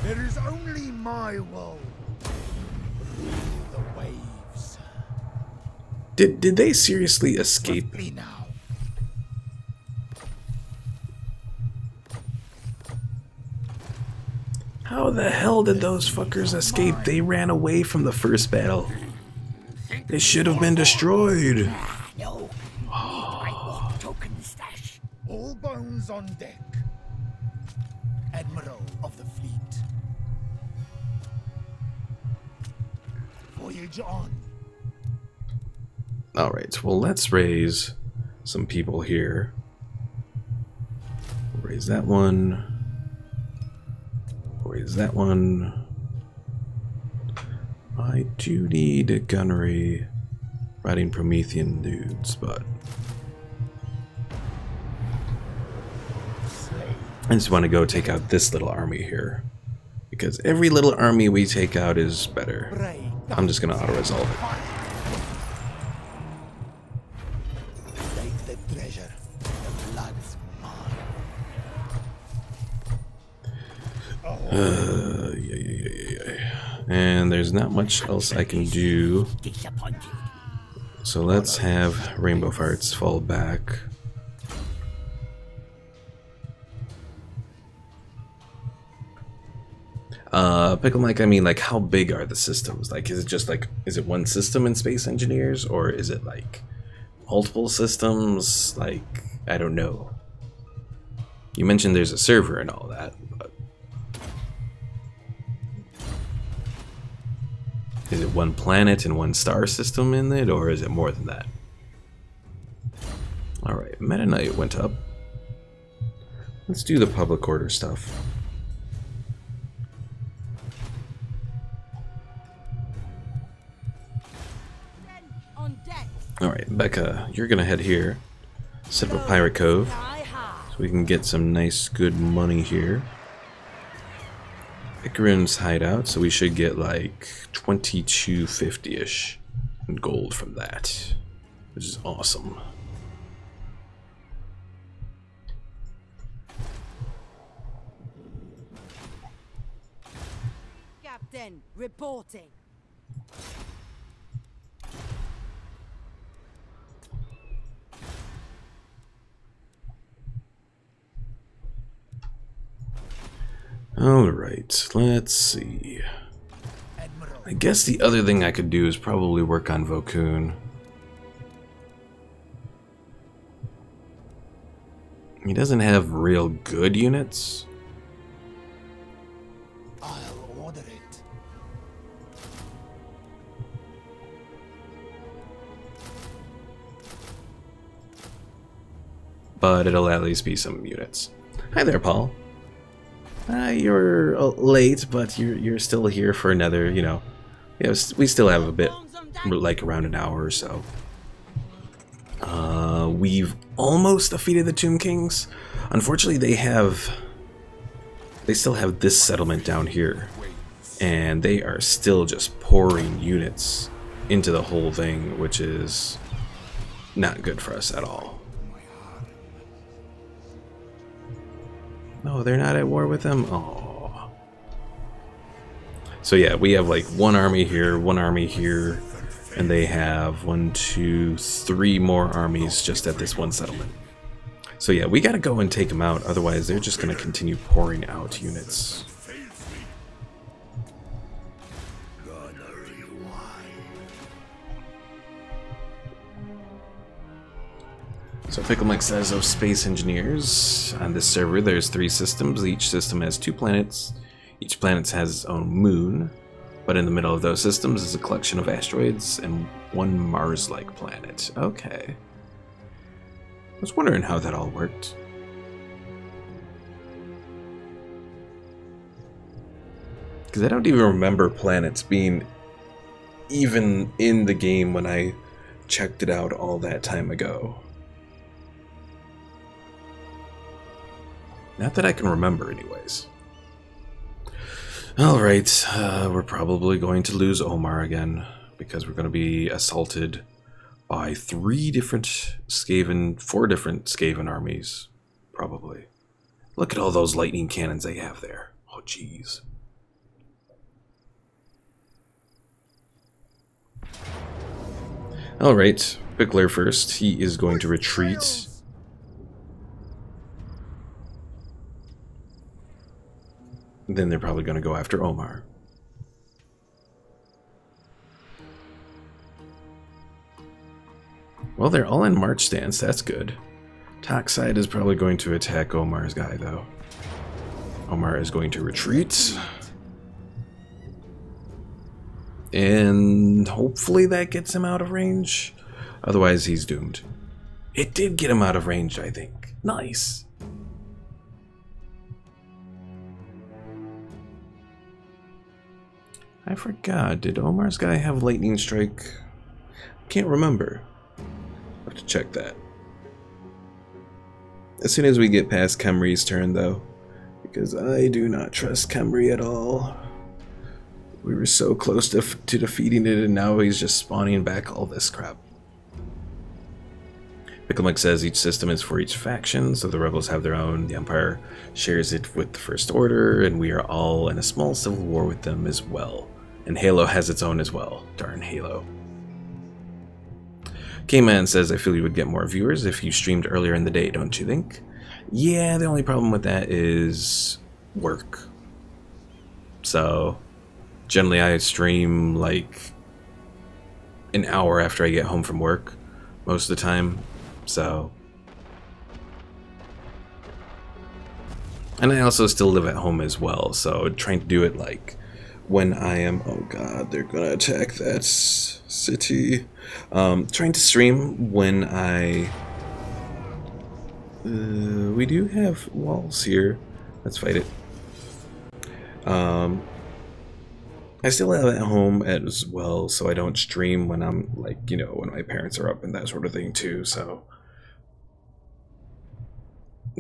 Speaker 2: There is only my will. The waves.
Speaker 1: Did they seriously escape?
Speaker 2: Swiftly now.
Speaker 1: How the hell did those fuckers escape? They ran away from the first battle. They should have been destroyed.
Speaker 3: No. I want token stash.
Speaker 2: All bones on deck. Admiral of the fleet. Voyage on.
Speaker 1: Alright, well, let's raise some people here. We'll raise that one. We'll raise that one. I do need gunnery riding Promethean dudes, but I just want to go take out this little army here. Because every little army we take out is better. I'm just going to auto-resolve it.
Speaker 2: Take the treasure. The blood's mine.
Speaker 1: Yeah. And there's not much else I can do. So let's have Rainbow Farts fall back. Pickle Mike, I mean, like, how big are the systems? Like, is it just like, is it one system in Space Engineers, or is it like multiple systems? Like, I don't know. You mentioned there's a server and all that, but is it one planet and one star system in it, or is it more than that? Alright, Meta Knight went up. Let's do the public order stuff. Alright, Becca, you're gonna head here. Set up a pirate cove so we can get some nice good money here. Icarin's hideout, so we should get like 2250-ish in gold from that, which is awesome.
Speaker 3: Captain, reporting.
Speaker 1: Alright, let's see. I guess the other thing I could do is probably work on Vokun. He doesn't have real good units.
Speaker 2: I'll order it.
Speaker 1: But it'll at least be some units. Hi there, Paul. You're late, but you're still here for another, you know. Yeah, we still have a bit, like around an hour or so. We've almost defeated the Tomb Kings. Unfortunately, they still have this settlement down here, and they are still just pouring units into the whole thing, which is not good for us at all. No, they're not at war with them? Oh. So yeah, we have like one army here, and they have 1, 2, 3 more armies just at this one settlement. So yeah, we gotta go and take them out, otherwise they're just gonna continue pouring out units. So Pickle Mike says of Space Engineers, on this server there's 3 systems. Each system has 2 planets. Each planet has its own moon. But in the middle of those systems is a collection of asteroids and one Mars-like planet. Okay. I was wondering how that all worked. Because I don't even remember planets being even in the game when I checked it out all that time ago. Not that I can remember, anyways. Alright, we're probably going to lose Omar again, because we're going to be assaulted by 4 different Skaven armies, probably. Look at all those lightning cannons they have there. Oh, jeez. Alright, Pickler first. He is going to retreat. Then they're probably going to go after Omar. Well, they're all in march stance. That's good. Toxide is probably going to attack Omar's guy, though. Omar is going to retreat. And hopefully that gets him out of range. Otherwise, he's doomed. It did get him out of range, I think. Nice. I forgot. Did Omar's guy have lightning strike? Can't remember. I'll have to check that. As soon as we get past Khemri's turn, though, because I do not trust Khemri at all. We were so close to defeating it, and now he's just spawning back all this crap. Picklemike says each system is for each faction, so the rebels have their own, the Empire shares it with the First Order, and we are all in a small civil war with them as well. And Halo has its own as well. Darn Halo. K-Man says, I feel you would get more viewers if you streamed earlier in the day, don't you think? Yeah, the only problem with that is work. So generally I stream like an hour after I get home from work most of the time. So, and I also still live at home as well, so trying to do it like when I am, oh god, they're gonna attack that city. Trying to stream when I we do have walls here. Let's fight it. I still have it at home as well, so I don't stream when I'm like, you know, when my parents are up and that sort of thing too, so.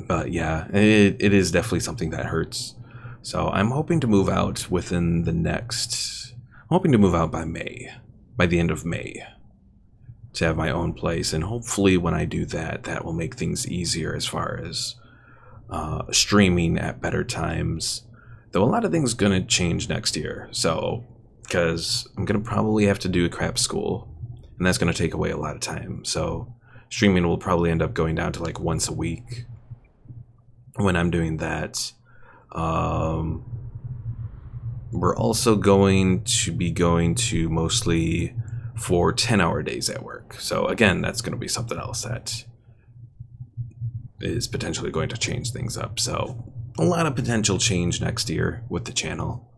Speaker 1: But yeah, it is definitely something that hurts. So I'm hoping to move out within the next, I'm hoping to move out by May, by the end of May, to have my own place. And hopefully when I do that, that will make things easier as far as streaming at better times. Though a lot of things gonna change next year, so because I'm gonna probably have to do a crap school, and that's gonna take away a lot of time. So streaming will probably end up going down to like once a week when I'm doing that. We're also going to be going to mostly for 10-hour days at work. So again, that's gonna be something else that is potentially going to change things up. So a lot of potential change next year with the channel,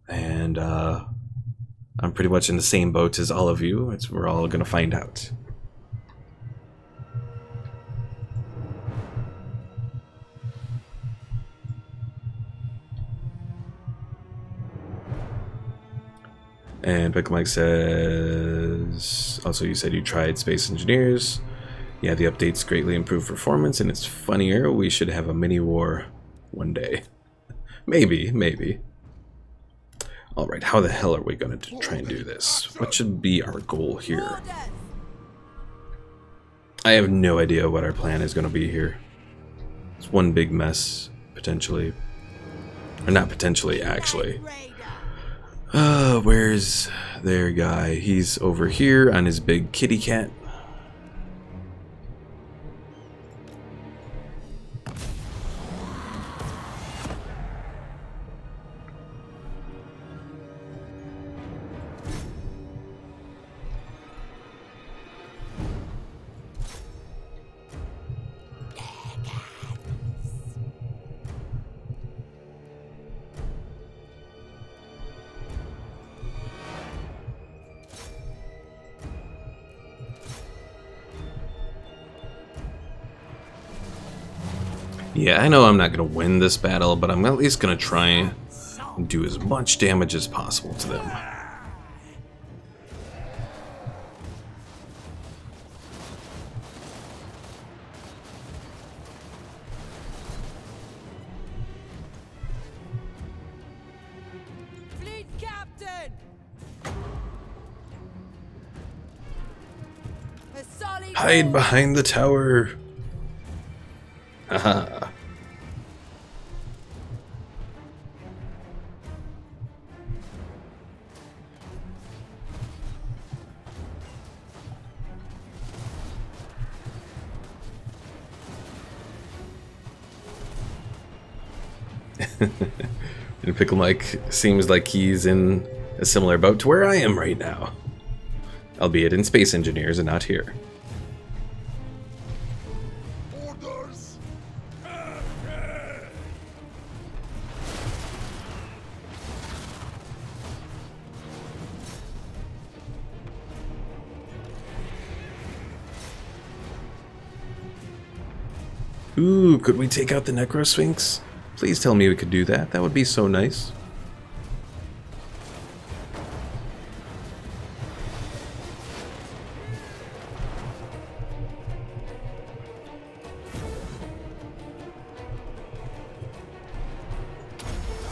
Speaker 1: and I'm pretty much in the same boat as all of you. We're all gonna find out. And Pick Mike says, also you said you tried Space Engineers. Yeah, the updates greatly improved performance, and it's funnier. We should have a mini war one day. Maybe. Alright, how the hell are we going to try and do this? What should be our goal here? I have no idea what our plan is going to be here. It's one big mess, potentially. Or not potentially, actually. Where's their guy? He's over here on his big kitty cat. Yeah, I know I'm not going to win this battle, but I'm at least going to try and do as much damage as possible to them.
Speaker 3: captain! A solid
Speaker 1: Hide
Speaker 3: wall.
Speaker 1: behind the tower. Haha. And Pickle Mike seems like he's in a similar boat to where I am right now. Albeit in Space Engineers and not here.
Speaker 2: Orders.
Speaker 1: Ooh, could we take out the Necrosphinx? Please tell me we could do that. That would be so nice.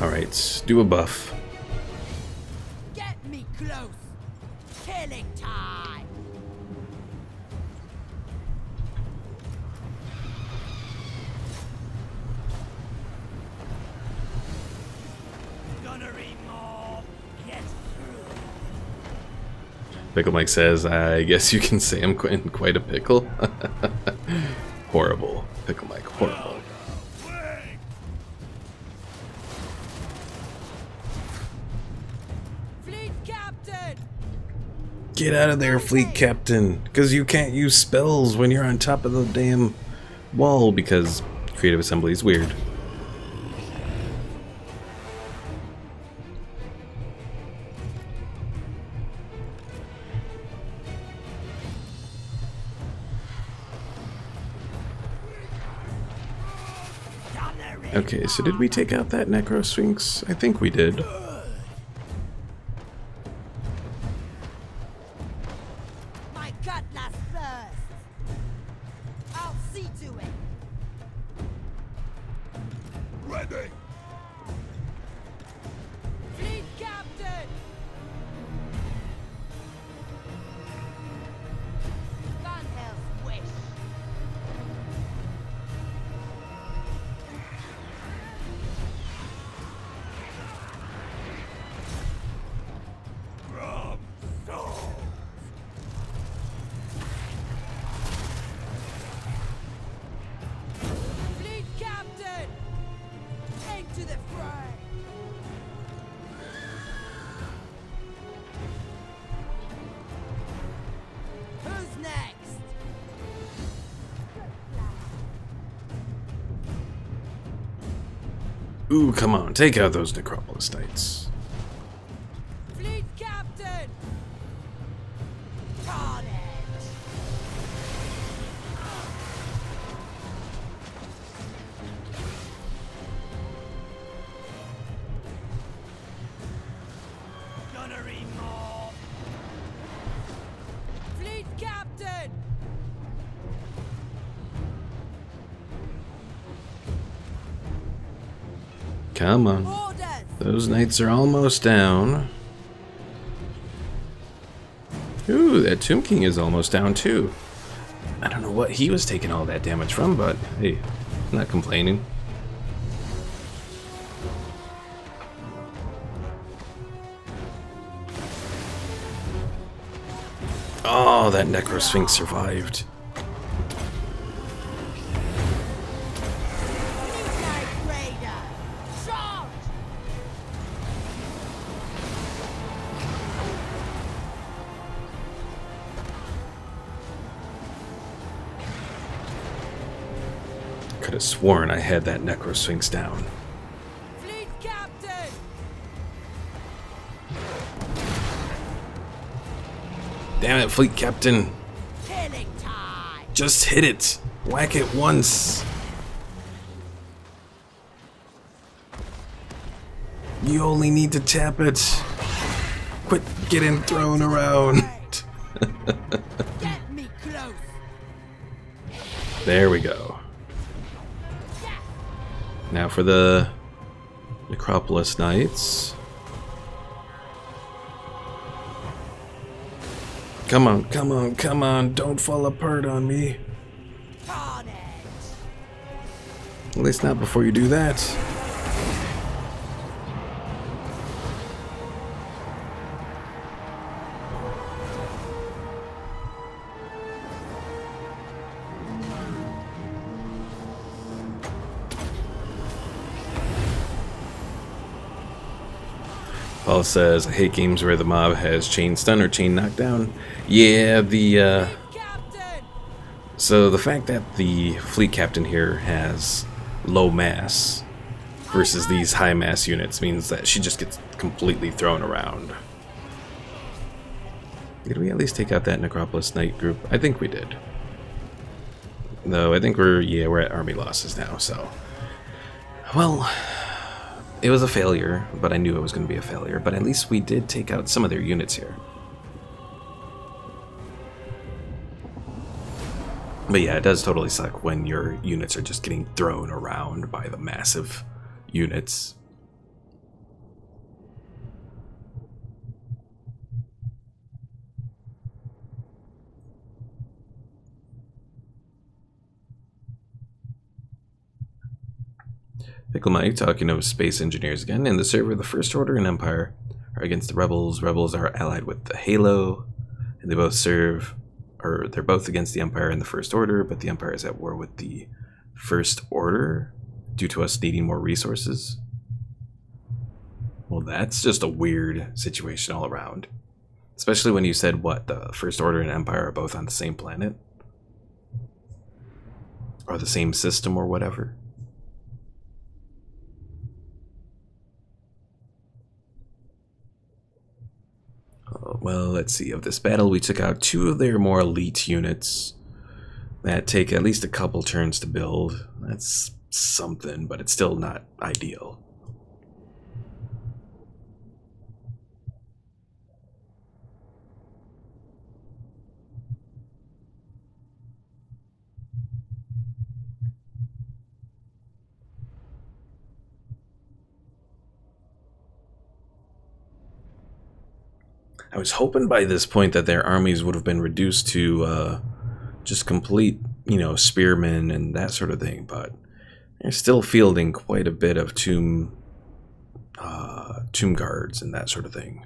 Speaker 1: Alright, do a buff.
Speaker 3: Get me close. Killing time.
Speaker 2: Gunnery mob. Get through.
Speaker 1: Pickle Mike says, I guess you can say I'm in quite a pickle. Horrible. Pickle Mike, horrible.
Speaker 2: Wing.
Speaker 3: Fleet captain.
Speaker 1: Get out of there, Fleet Captain, because you can't use spells when you're on top of the damn wall because Creative Assembly is weird. Okay, so did we take out that Necrosphinx? I think we did.
Speaker 3: My cutlass first. I'll see to it.
Speaker 2: Ready.
Speaker 3: Fleet captain. Van Hell's wish.
Speaker 2: From South.
Speaker 3: Fleet captain. Into the fray. Who's next?
Speaker 1: Ooh, come on, take out those Necropolis Knights.
Speaker 3: Fleet captain. Carnage.
Speaker 2: Gunnery mob.
Speaker 3: Fleet captain.
Speaker 1: Come on.
Speaker 3: Orders.
Speaker 1: Those knights are almost down. Ooh, that Tomb King is almost down too. I don't know what he was taking all that damage from, but hey, I'm not complaining. Oh, that Necrosphinx survived.
Speaker 3: Midnight Raider. Charge.
Speaker 1: Could have sworn I had that Necrosphinx down.
Speaker 3: Fleet captain.
Speaker 1: Damn it, Fleet Captain.
Speaker 3: Killing time.
Speaker 1: Just hit it. Whack it once. You only need to tap it. Quit getting thrown around.
Speaker 3: Get me close.
Speaker 1: There we go. Now for the Necropolis Knights. Come on, come on, come on. Don't fall apart on me.
Speaker 3: Carnage.
Speaker 1: At least not before you do that. Paul says, I hate games where the mob has chain stun or chain knockdown. Yeah,
Speaker 3: Captain.
Speaker 1: so the fact that the fleet captain here has low mass versus these high mass units means that she just gets completely thrown around. Did we at least take out that Necropolis Knight group? I think we did. Though I think we're at army losses now, so. Well, it was a failure, but I knew it was going to be a failure. But at least we did take out some of their units here. But yeah, it does totally suck when your units are just getting thrown around by the massive units. Pickle Mike talking of space engineers again. In the server, the First Order and Empire are against the Rebels. Rebels are allied with the Halo, and they both serve, or they're both against the Empire and the First Order, but the Empire is at war with the First Order due to us needing more resources. Well, that's just a weird situation all around. Especially when you said, what, the First Order and Empire are both on the same planet? Or the same system or whatever. Well, let's see. Of this battle, we took out 2 of their more elite units that take at least a couple turns to build. That's something, but it's still not ideal. I was hoping by this point that their armies would have been reduced to just complete, you know, spearmen and that sort of thing, but they're still fielding quite a bit of tomb guards and that sort of thing.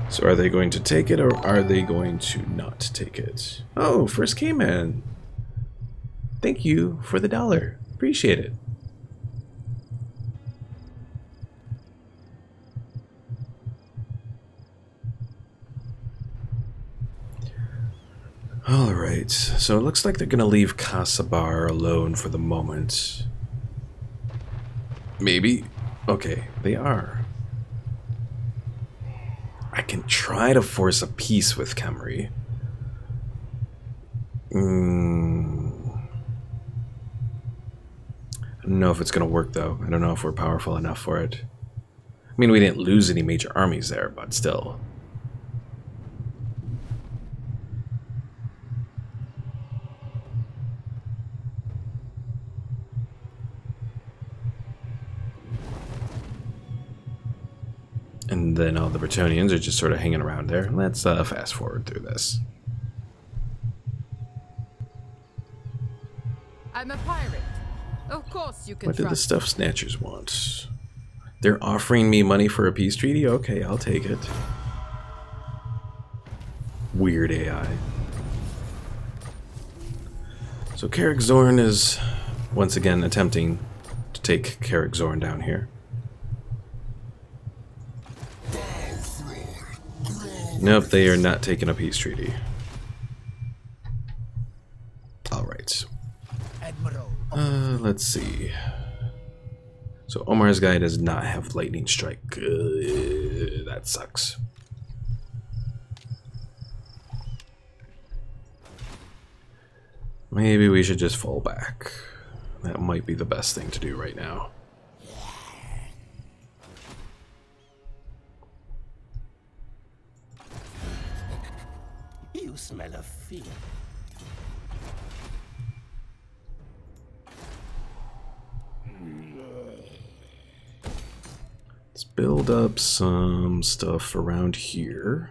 Speaker 1: So are they going to take it, or are they going to not take it? Oh, first K-Man. Thank you for the $1. Appreciate it. Alright, so it looks like they're going to leave Kasabar alone for the moment. Maybe? Okay, they are. I can try to force a peace with Khemri. I don't know if it's going to work, though. I don't know if we're powerful enough for it. I mean, we didn't lose any major armies there, but still. And then all the Bretonnians are just sort of hanging around there. Let's fast forward through this.
Speaker 3: I'm a pirate. Of course you can
Speaker 1: What did the
Speaker 3: trust
Speaker 1: Stuff Snatchers want? They're offering me money for a peace treaty? Okay, I'll take it. Weird AI. So Carrick Zorn is once again attempting to take Carrick Zorn down here. Nope, they are not taking a peace treaty. Alright.
Speaker 2: Admiral
Speaker 1: Let's see. So Omar's guy does not have lightning strike. That sucks. Maybe we should just fall back. That might be the best thing to do right now.
Speaker 2: You smell of fear.
Speaker 1: Let's build up some stuff around here.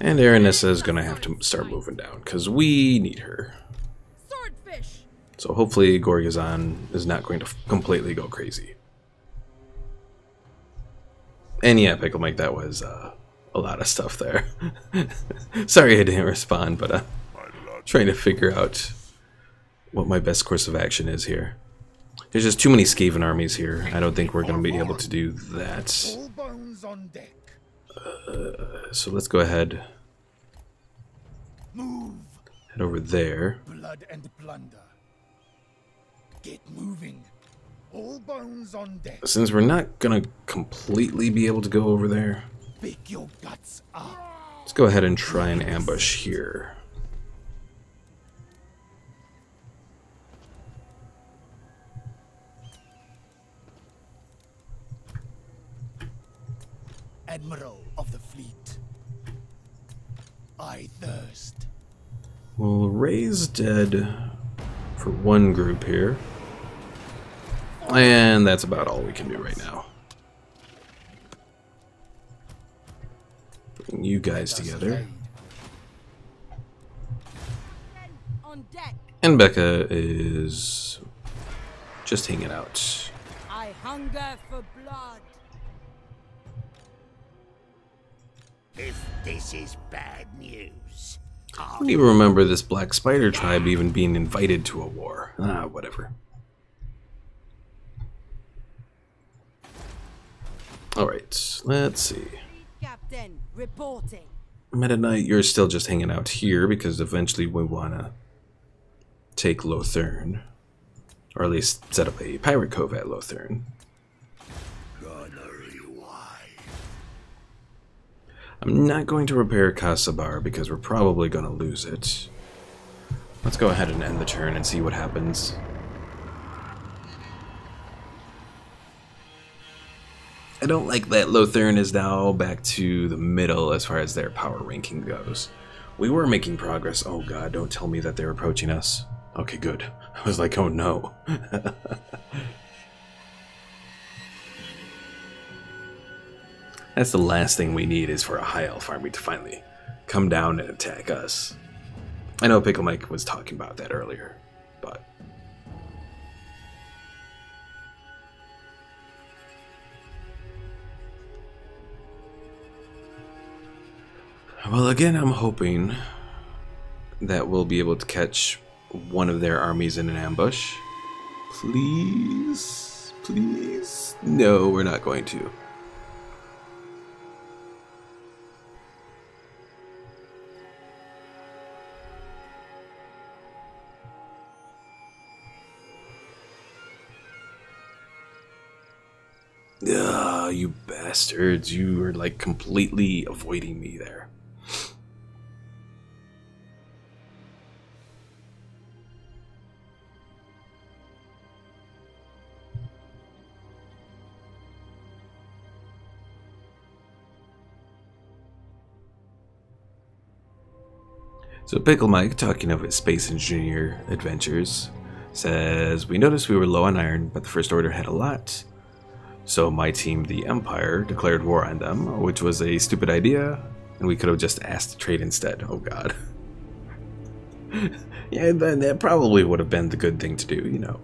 Speaker 1: And Aranessa is going to have to start moving down, because we need her.
Speaker 3: Swordfish.
Speaker 1: So hopefully Gorgazon is not going to completely go crazy. And yeah, Pickle Mike, that was a lot of stuff there. Sorry I didn't respond, but trying to figure out what my best course of action is here. There's just too many Skaven armies here. I don't think we're going to be able to do that.
Speaker 2: All bones on deck.
Speaker 1: So let's go ahead.
Speaker 2: Move.
Speaker 1: Head over there.
Speaker 2: Blood and plunder. Get moving. All bones on deck.
Speaker 1: Since we're not going to completely be able to go over there,
Speaker 2: Pick your guts up.
Speaker 1: let's go ahead and try and ambush here.
Speaker 2: Admiral of the fleet. I thirst.
Speaker 1: We'll raise dead for one group here. And that's about all we can do right now. Bring you guys together.
Speaker 3: On deck.
Speaker 1: And Becca is just hanging out.
Speaker 3: I hunger for blood.
Speaker 2: If this is bad news,
Speaker 1: I don't even remember this Black Spider tribe even being invited to a war. Ah, whatever. Alright, let's see.
Speaker 3: Captain, reporting.
Speaker 1: Meta Knight, you're still just hanging out here because eventually we want to take Lothern. Or at least set up a pirate cove at Lothern. I'm not going to repair Kasabar because we're probably going to lose it. Let's go ahead and end the turn and see what happens. I don't like that Lothern is now back to the middle as far as their power ranking goes. We were making progress. Oh god, don't tell me that they're approaching us. Okay, good. I was like, oh no. That's the last thing we need, is for a high elf army to finally come down and attack us. I know Pickle Mike was talking about that earlier, but... Well, again, I'm hoping that we'll be able to catch one of their armies in an ambush. Please? Please? No, we're not going to. Ah, you bastards. You are like completely avoiding me there. So Pickle Mike, talking of his space engineer adventures, says, we noticed we were low on iron, but the First Order had a lot. So my team, the Empire, declared war on them, which was a stupid idea, and we could have just asked to trade instead. Oh god. Yeah, that probably would have been the good thing to do, you know.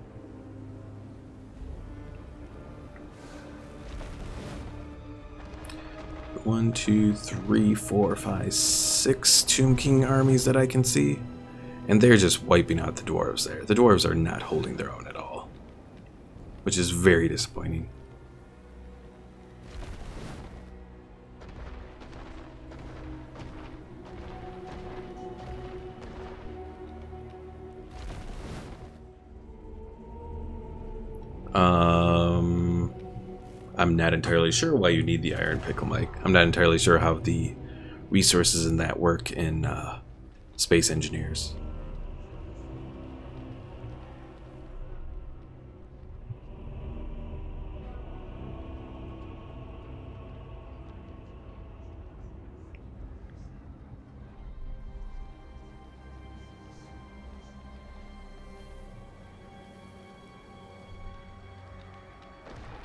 Speaker 1: One, two, three, four, five, six Tomb King armies that I can see. And they're just wiping out the dwarves there. The dwarves are not holding their own at all. Which is very disappointing. I'm not entirely sure why you need the iron pickle, Mike. I'm not entirely sure how the resources in that work in Space Engineers.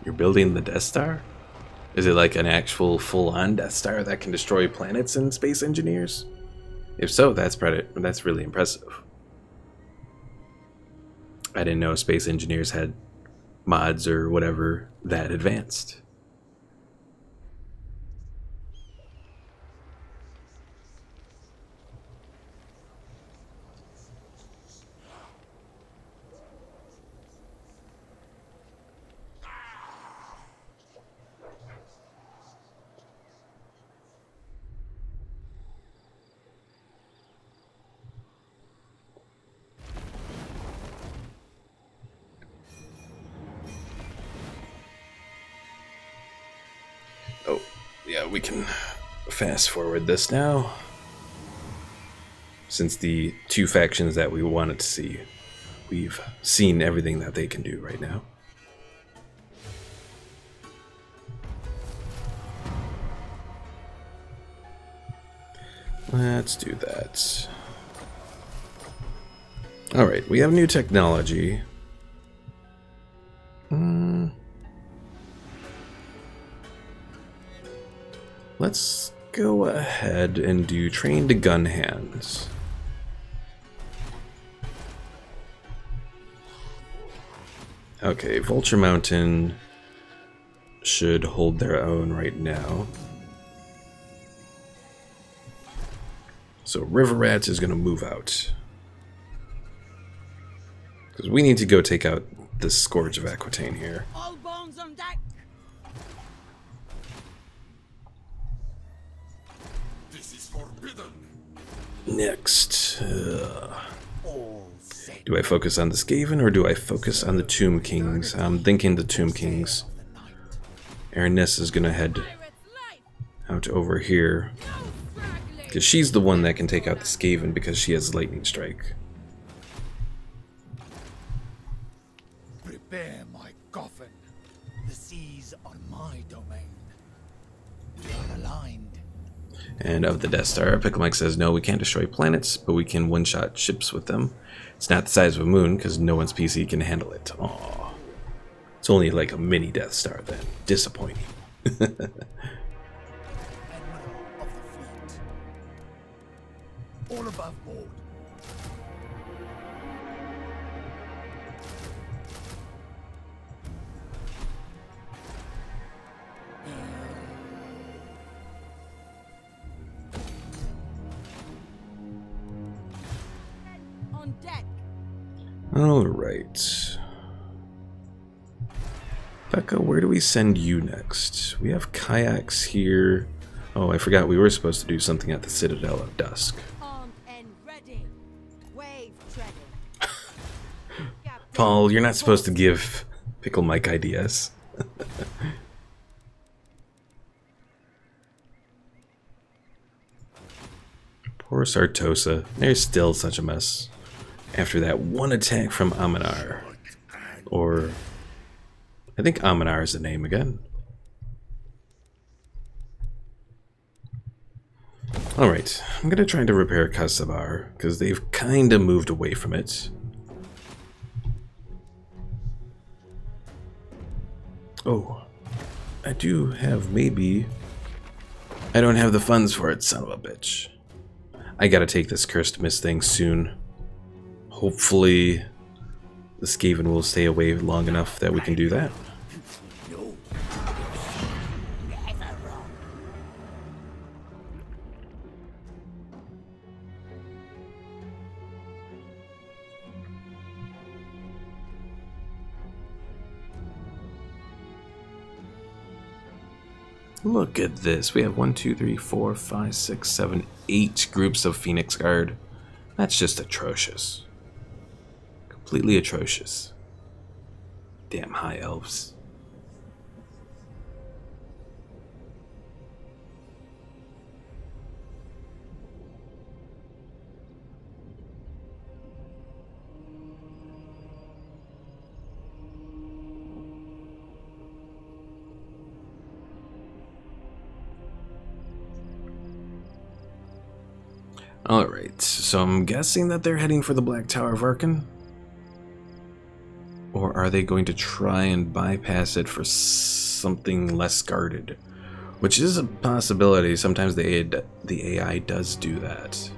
Speaker 1: You're building the Death Star? Is it like an actual full-on Death Star that can destroy planets in Space Engineers? If so, that's really impressive. I didn't know Space Engineers had mods or whatever that advanced. Oh, yeah, we can fast forward this now. Since the two factions that we wanted to see, we've seen everything that they can do right now. Let's do that. Alright, we have new technology. Let's go ahead and do trained gun hands. Okay, Vulture Mountain should hold their own right now. So River Rat is going to move out. Because we need to go take out the Scourge of Aquitaine here.
Speaker 3: All bones on deck.
Speaker 2: This is forbidden.
Speaker 1: Next, do I focus on the Skaven or do I focus on the Tomb Kings? I'm thinking the Tomb Kings. Aranessa is going to head out over here. Because she's the one that can take out the Skaven because she has Lightning Strike.
Speaker 2: Prepare my coffin. The seas are my domain. We are aligned.
Speaker 1: And of the Death Star, Pickle Mike says, no, we can't destroy planets, but we can one-shot ships with them. It's not the size of a moon, because no one's PC can handle it. Aww. It's only like a mini Death Star, then. Disappointing.
Speaker 2: Admiral of the fleet. All above board.
Speaker 3: On deck.
Speaker 1: Alright. Becca, where do we send you next? We have kayaks here. Oh, I forgot we were supposed to do something at the Citadel of Dusk.
Speaker 3: Armed and ready. Wave treading.
Speaker 1: Paul, you're not supposed to give Pickle Mike ideas. Poor Sartosa. They're still such a mess. After that one attack from Aminar. Or... I think Aminar is the name again. Alright, I'm gonna try to repair Kasavar, because they've kinda moved away from it. Oh, I do have maybe... I don't have the funds for it, son of a bitch. I gotta take this Cursed Mist thing soon. Hopefully, the Skaven will stay away long enough that we can do that. Look at this. We have 1, 2, 3, 4, 5, 6, 7, 8 groups of Phoenix Guard. That's just atrocious. Completely atrocious. Damn high elves. Alright, so I'm guessing that they're heading for the Black Tower of Arkan? Or are they going to try and bypass it for something less guarded? Which is a possibility. Sometimes the AI does do that.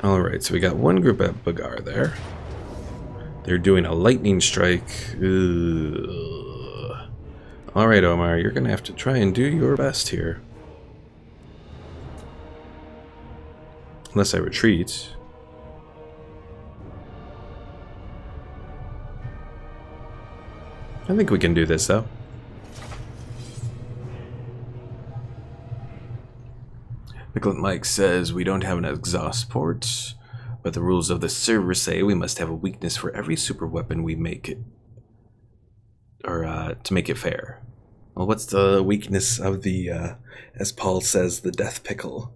Speaker 1: Alright, so we got one group at Bagar there. They're doing a lightning strike. Alright, Omar, you're gonna have to try and do your best here. Unless I retreat. I think we can do this, though. Picklet Mike says we don't have an exhaust port, but the rules of the server say we must have a weakness for every super weapon we make it, or to make it fair. Well, what's the weakness of the, as Paul says, the death pickle?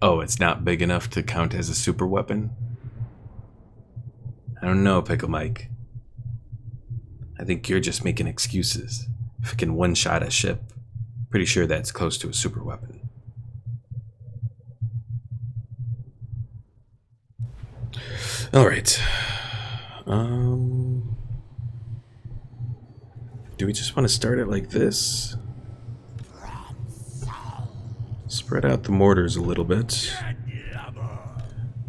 Speaker 1: Oh, it's not big enough to count as a super weapon? I don't know, Pickle Mike. I think you're just making excuses. If it can one-shot a ship, pretty sure that's close to a super weapon. Alright. Do we just want to start it like this? Spread out the mortars a little bit.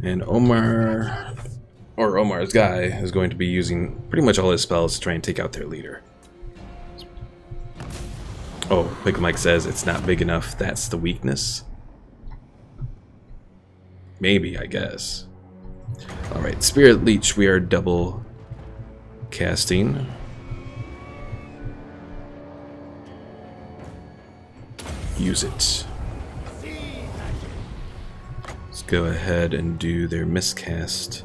Speaker 1: And Omar, or Omar's guy, is going to be using pretty much all his spells to try and take out their leader. Oh, Pickle Mike says it's not big enough. That's the weakness. Maybe, I guess. Alright, Spirit Leech we are double casting. Use it. Let's go ahead and do their miscast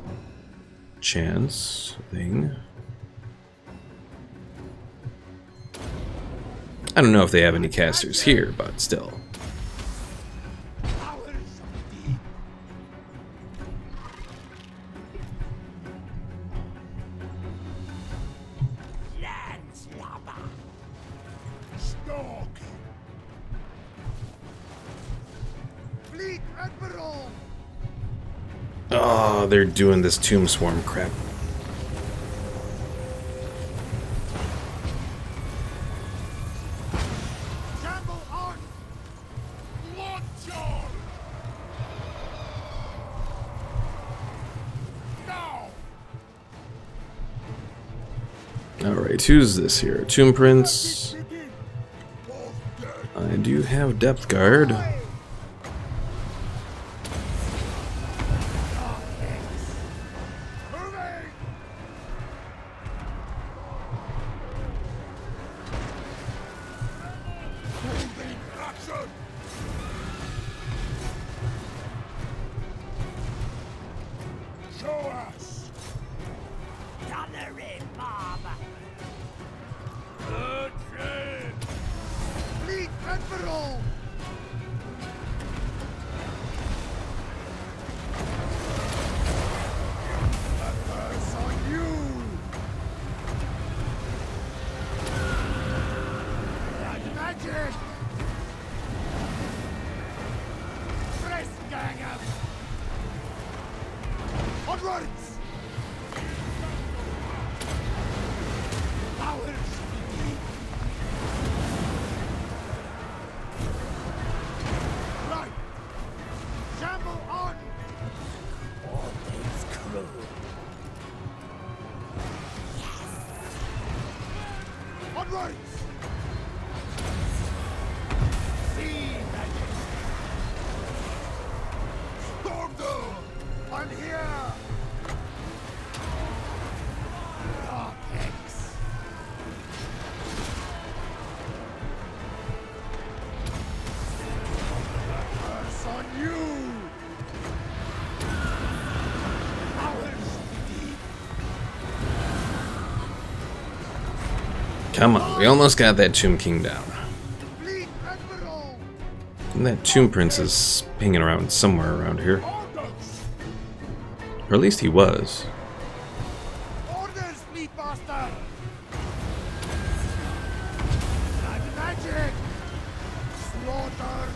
Speaker 1: chance thing. I don't know if they have any casters here, but still. Oh, they're doing this Tomb Swarm crap. Alright, who's this here? Tomb Prince. I do have Depth Guard.
Speaker 2: Onwards! See magic! Storm them! I'm here! Dark Hex! Curse on you!
Speaker 1: Come on, we almost got that Tomb King down. And that Tomb Prince is hanging around somewhere around here. Or at least he was.
Speaker 2: Orders, Fleet Master! Like magic! Slaughter!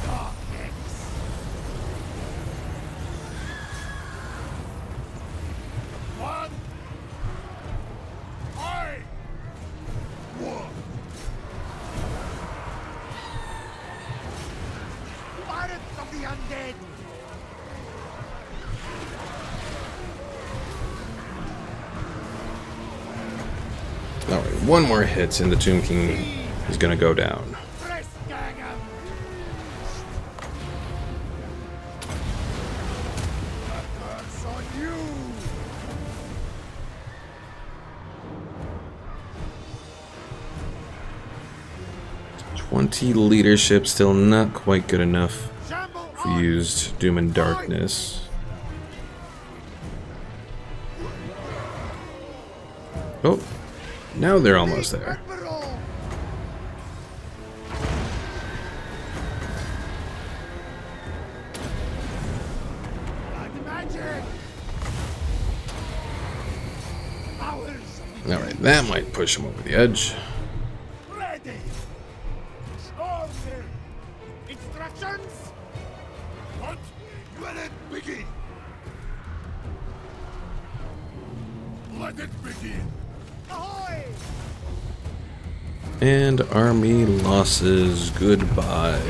Speaker 2: Dark Hex! One! War! Pirates of the Undead!
Speaker 1: Alright, one more hit and the Tomb King is gonna go down.
Speaker 2: Press Gagam! Curse on you!
Speaker 1: 20 leadership, still not quite good enough.
Speaker 2: Shamble
Speaker 1: We
Speaker 2: on!
Speaker 1: used Doom and Darkness. Oh, now they're almost there.
Speaker 2: Admiral! Like magic! Powers of the
Speaker 1: Alright, that might push him over the edge.
Speaker 2: ready! Storm them! Instructions? What? Let it begin! Let it begin! Ahoy!
Speaker 1: And army losses, goodbye,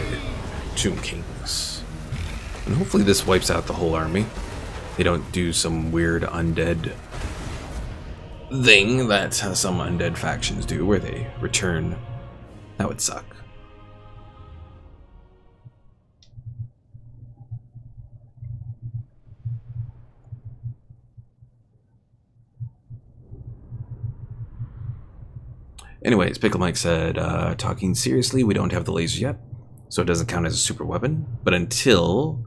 Speaker 1: Tomb Kings. And hopefully this wipes out the whole army. They don't do some weird undead thing that some undead factions do where they return. That would suck. Anyways, Pickle Mike said, talking seriously, we don't have the laser yet, so it doesn't count as a super weapon. But until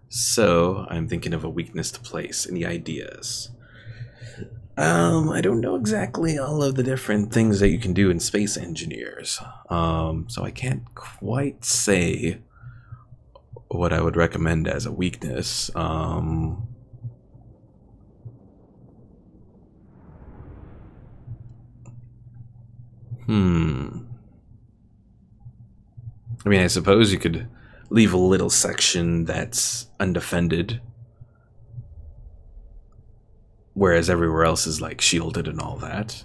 Speaker 1: so, I'm thinking of a weakness to place. Any ideas? I don't know exactly all of the different things that you can do in Space Engineers. So I can't quite say what I would recommend as a weakness. I mean, I suppose you could leave a little section that's undefended, whereas everywhere else is like shielded and all that.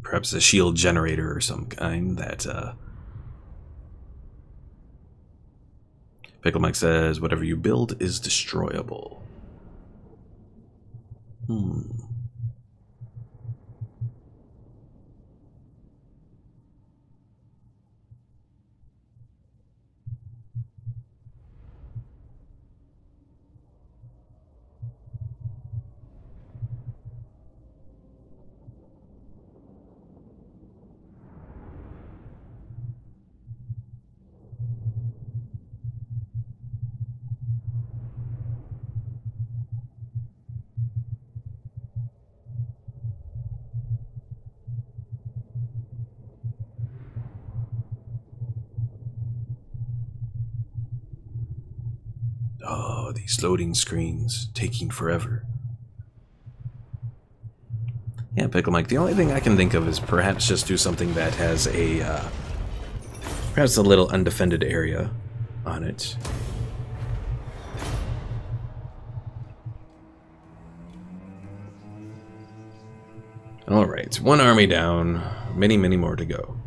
Speaker 1: Perhaps a shield generator or some kind that Pickle Mike says, whatever you build is destroyable. Oh, these loading screens taking forever. Yeah, Pickle Mike, the only thing I can think of is perhaps just do something that has a, perhaps a little undefended area on it. Alright, one army down, many, many more to go.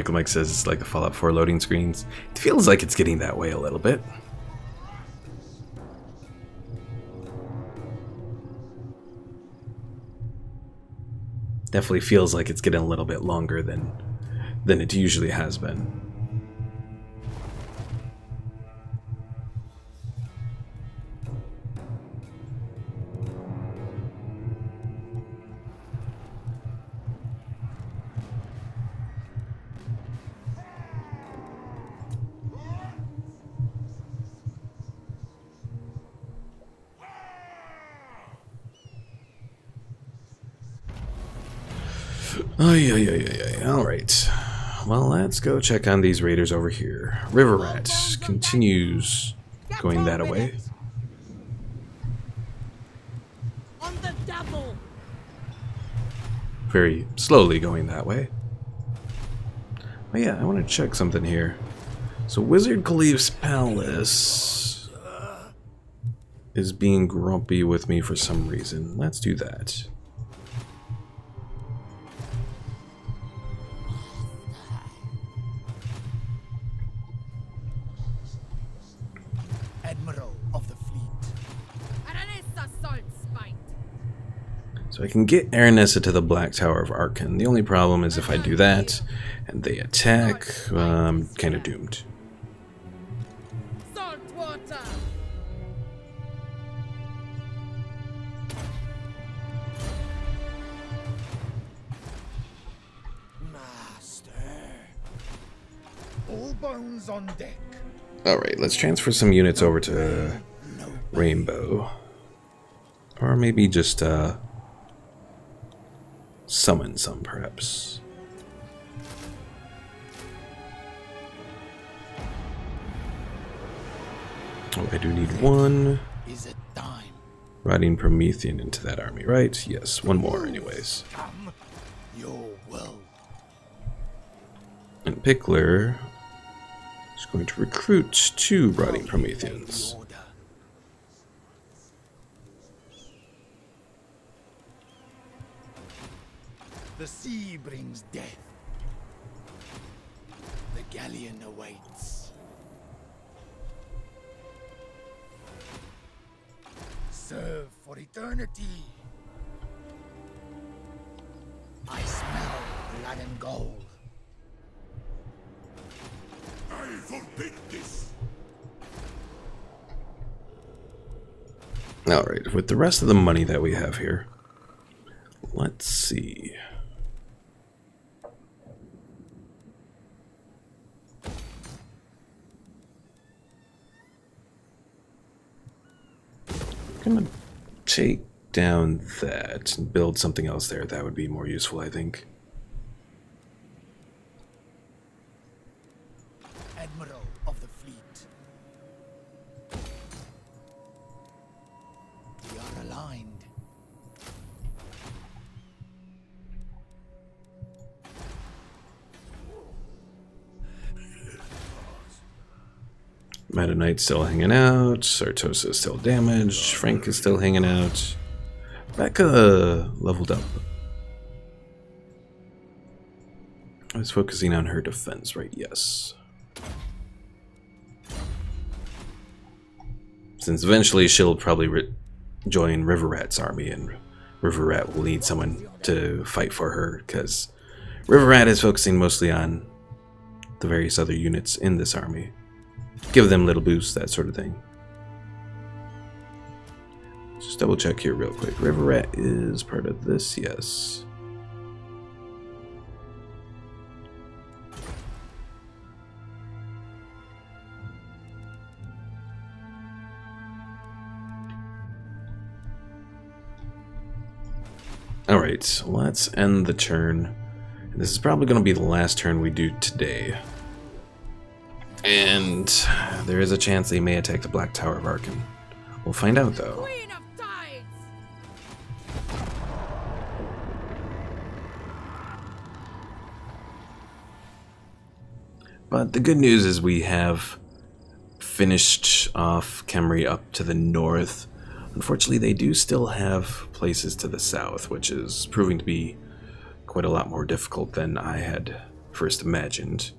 Speaker 1: Pickle Mike says it's like the Fallout 4 loading screens. It feels like it's getting that way a little bit. Definitely feels like it's getting a little bit longer than it usually has been. Oh, yeah. Alright. Well, let's go check on these raiders over here. River Rat continues going that way.
Speaker 3: On the double.
Speaker 1: Very slowly going that way. Oh yeah, I want to check something here. So Wizard Khalif's palace is being grumpy with me for some reason. Let's do that.
Speaker 2: Admiral of the fleet.
Speaker 3: Aranessa salt spite.
Speaker 1: So I can get Aranessa to the Black Tower of Arkan. The only problem is if I do that and they attack, I'm kind of doomed.
Speaker 3: Salt water.
Speaker 2: Master. All bones on deck.
Speaker 1: Alright, let's transfer some units over to Rainbow. Or maybe just summon some, perhaps. Oh, I do need one
Speaker 2: Is it time?
Speaker 1: Riding Promethean into that army, right? Yes, one more anyways.
Speaker 2: Come your will.
Speaker 1: And Pickler is going to recruit 2 Riding Prometheans.
Speaker 2: Order. The sea brings death. The galleon awaits. Serve for eternity. I smell blood and gold. I forbid this.
Speaker 1: Alright, with the rest of the money that we have here, let's see. I'm gonna take down that and build something else there. That would be more useful, I think.
Speaker 2: Admiral of the fleet. We are aligned.
Speaker 1: Meta Knight's still hanging out. Sartosa is still damaged. Frank is still hanging out. Becca leveled up. I was focusing on her defense, right? Yes. Since eventually she'll probably join River Rat's army, and River Rat will need someone to fight for her, because River Rat is focusing mostly on the various other units in this army. Give them little boosts, that sort of thing. Just double check here real quick. River Rat is part of this, yes. Alright, let's end the turn. This is probably going to be the last turn we do today. And there is a chance they may attack the Black Tower of Arkan. We'll find out, though.
Speaker 3: Queen of tides.
Speaker 1: But the good news is we have finished off Khemri up to the north. Unfortunately, they do still have places to the south, which is proving to be quite a lot more difficult than I had first imagined.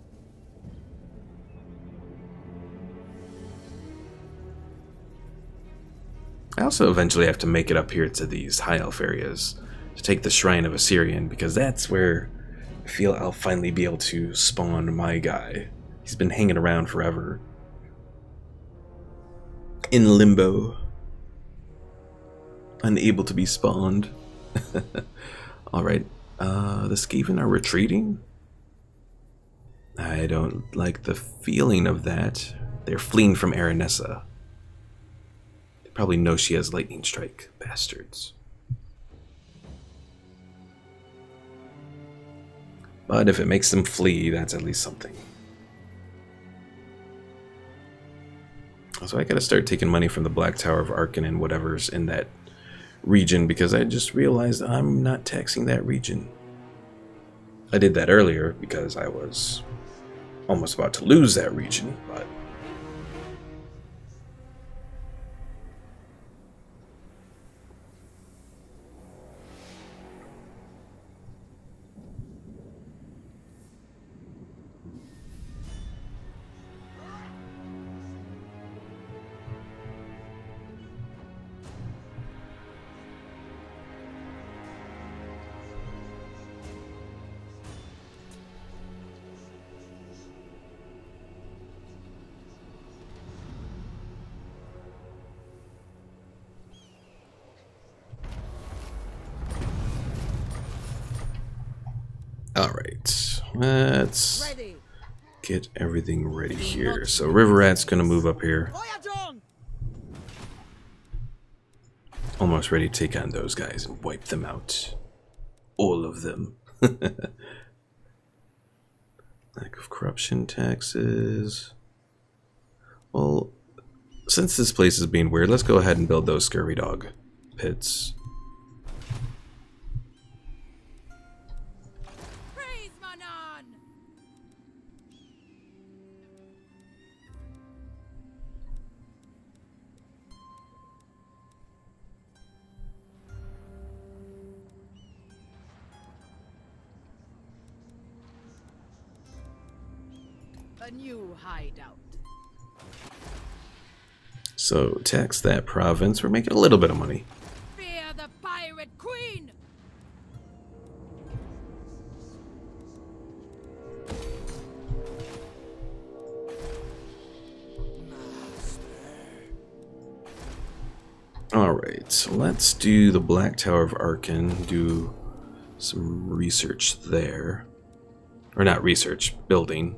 Speaker 1: I also eventually have to make it up here to these high elf areas to take the Shrine of Assyrian, because that's where I feel I'll finally be able to spawn my guy. He's been hanging around forever. In limbo. Unable to be spawned. Alright, the Skaven are retreating? I don't like the feeling of that. They're fleeing from Aranessa. They probably know she has lightning strike. Bastards. But if it makes them flee, that's at least something. So I gotta start taking money from the Black Tower of Arkan and whatever's in that region, because I just realized I'm not taxing that region. I did that earlier because I was almost about to lose that region, but alright, let's get everything ready here. So River Rat's gonna move up here. Almost ready to take on those guys and wipe them out. All of them. Lack of corruption taxes. Well, since this place is being weird, let's go ahead and build those scurvy dog pits.
Speaker 3: A new hideout.
Speaker 1: So tax that province. We're making a little bit of money.
Speaker 3: Fear the pirate queen.
Speaker 1: Alright, so let's do the Black Tower of Arkan, do some research there. Or not research, building.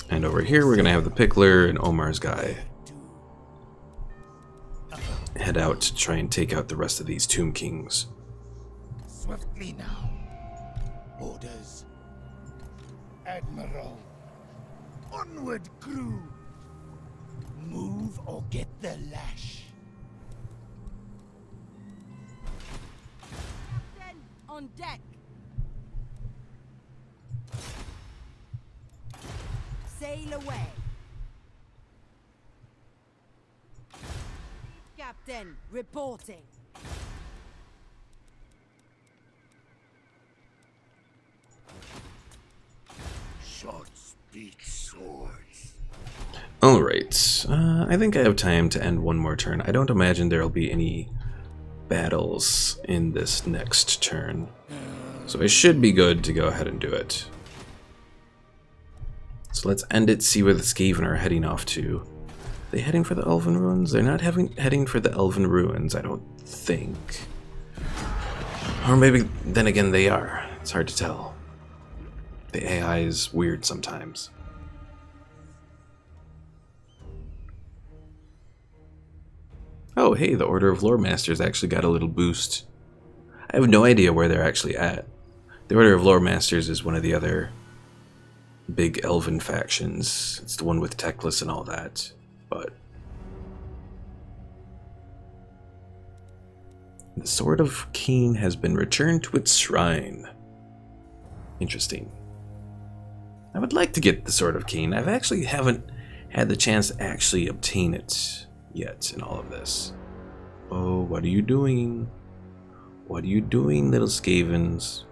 Speaker 1: And over here we're going to have the Pickler and Omar's guy head out to try and take out the rest of these Tomb Kings.
Speaker 2: Swiftly now. Orders. Admiral. Onward, crew. Move or get the lash.
Speaker 3: Captain, on deck. Sail away. Captain, reporting.
Speaker 2: Shots beat swords.
Speaker 1: Alright, I think I have time to end one more turn. I don't imagine there'll be any battles in this next turn. So I should be good to go ahead and do it. So let's end it, see where the Skaven are heading off to. Are they heading for the Elven Ruins? They're not heading for the Elven Ruins, I don't think. Or maybe, then again, they are. It's hard to tell. The AI is weird sometimes. Oh, hey, the Order of Lore Masters actually got a little boost. I have no idea where they're actually at. The Order of Lore Masters is one of the other big elven factions. It's the one with Teclis and all that, but the Sword of Cain has been returned to its shrine. Interesting. I would like to get the Sword of Cain. I've actually haven't had the chance to actually obtain it yet in all of this. Oh, what are you doing? What are you doing, little Skavens?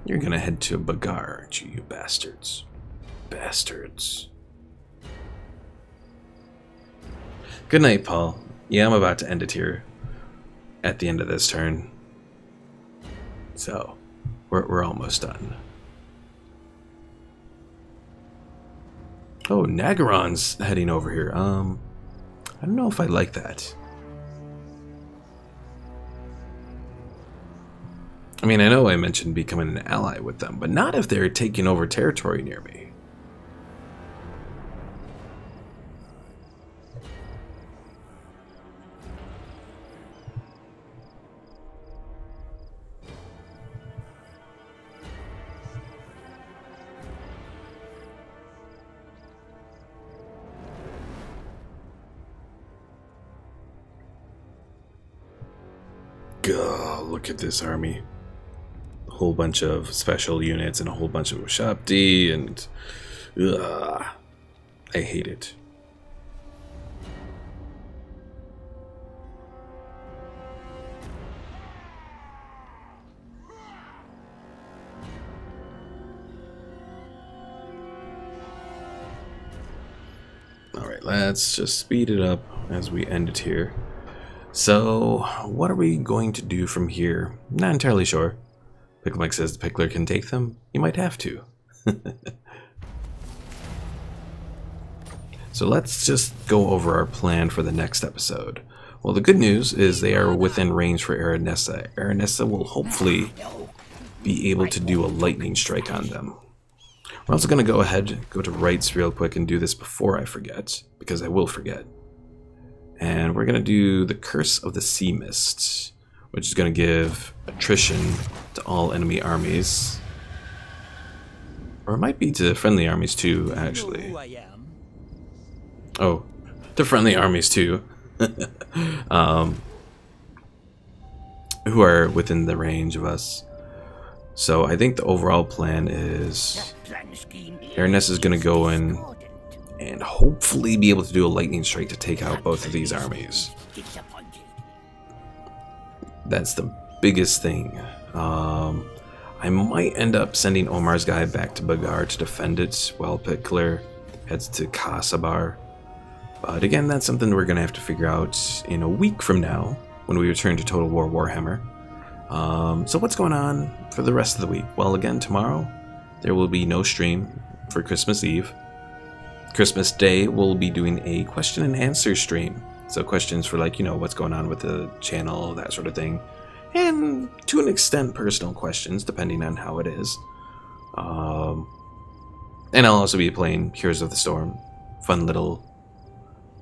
Speaker 1: You're gonna head to Bagar, aren't you, you bastards? Bastards. Good night, Paul. Yeah, I'm about to end it here at the end of this turn. So, we're almost done. Oh, Nagaron's heading over here. I don't know if I like that. I mean, I know I mentioned becoming an ally with them, but not if they're taking over territory near me. God, look at this army. A whole bunch of special units and a whole bunch of Ushapti and... I hate it. Alright, let's just speed it up as we end it here. So, what are we going to do from here? Not entirely sure. Pickle Mike says the Pickler can take them. You might have to. So let's just go over our plan for the next episode. Well, the good news is they are within range for Aranessa. Aranessa will hopefully be able to do a lightning strike on them. We're also going to go ahead, go to rights real quick and do this before I forget, because I will forget. And we're going to do the Curse of the Sea Mist, which is going to give attrition to all enemy armies. Or it might be to friendly armies too, actually. Oh, to friendly armies too. Who are within the range of us. So I think the overall plan is Aranessa is going to go in and hopefully be able to do a lightning strike to take out both of these armies. That's the biggest thing. I might end up sending Omar's guy back to Bagar to defend it while Pickler heads to Kasabar. But again, that's something we're going to have to figure out in a week from now when we return to Total War Warhammer. So what's going on for the rest of the week? Well, again, tomorrow there will be no stream for Christmas Eve. Christmas Day, we'll be doing a question and answer stream. So questions for, like, you know, what's going on with the channel, that sort of thing. And to an extent, personal questions, depending on how it is. And I'll also be playing Heroes of the Storm. Fun little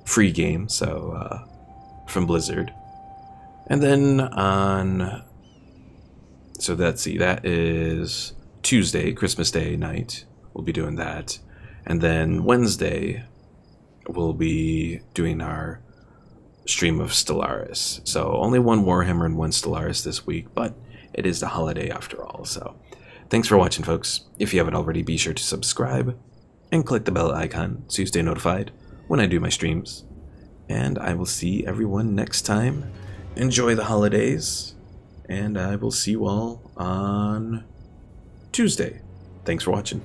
Speaker 1: free game, so, from Blizzard. And then on... So let's see, that is Tuesday, Christmas Day night. We'll be doing that. And then Wednesday, we'll be doing our stream of Stellaris. So only one Warhammer and one Stellaris this week, but it is the holiday after all. So thanks for watching, folks. If you haven't already, be sure to subscribe and click the bell icon so you stay notified when I do my streams. And I will see everyone next time. Enjoy the holidays, and I will see you all on Tuesday. Thanks for watching.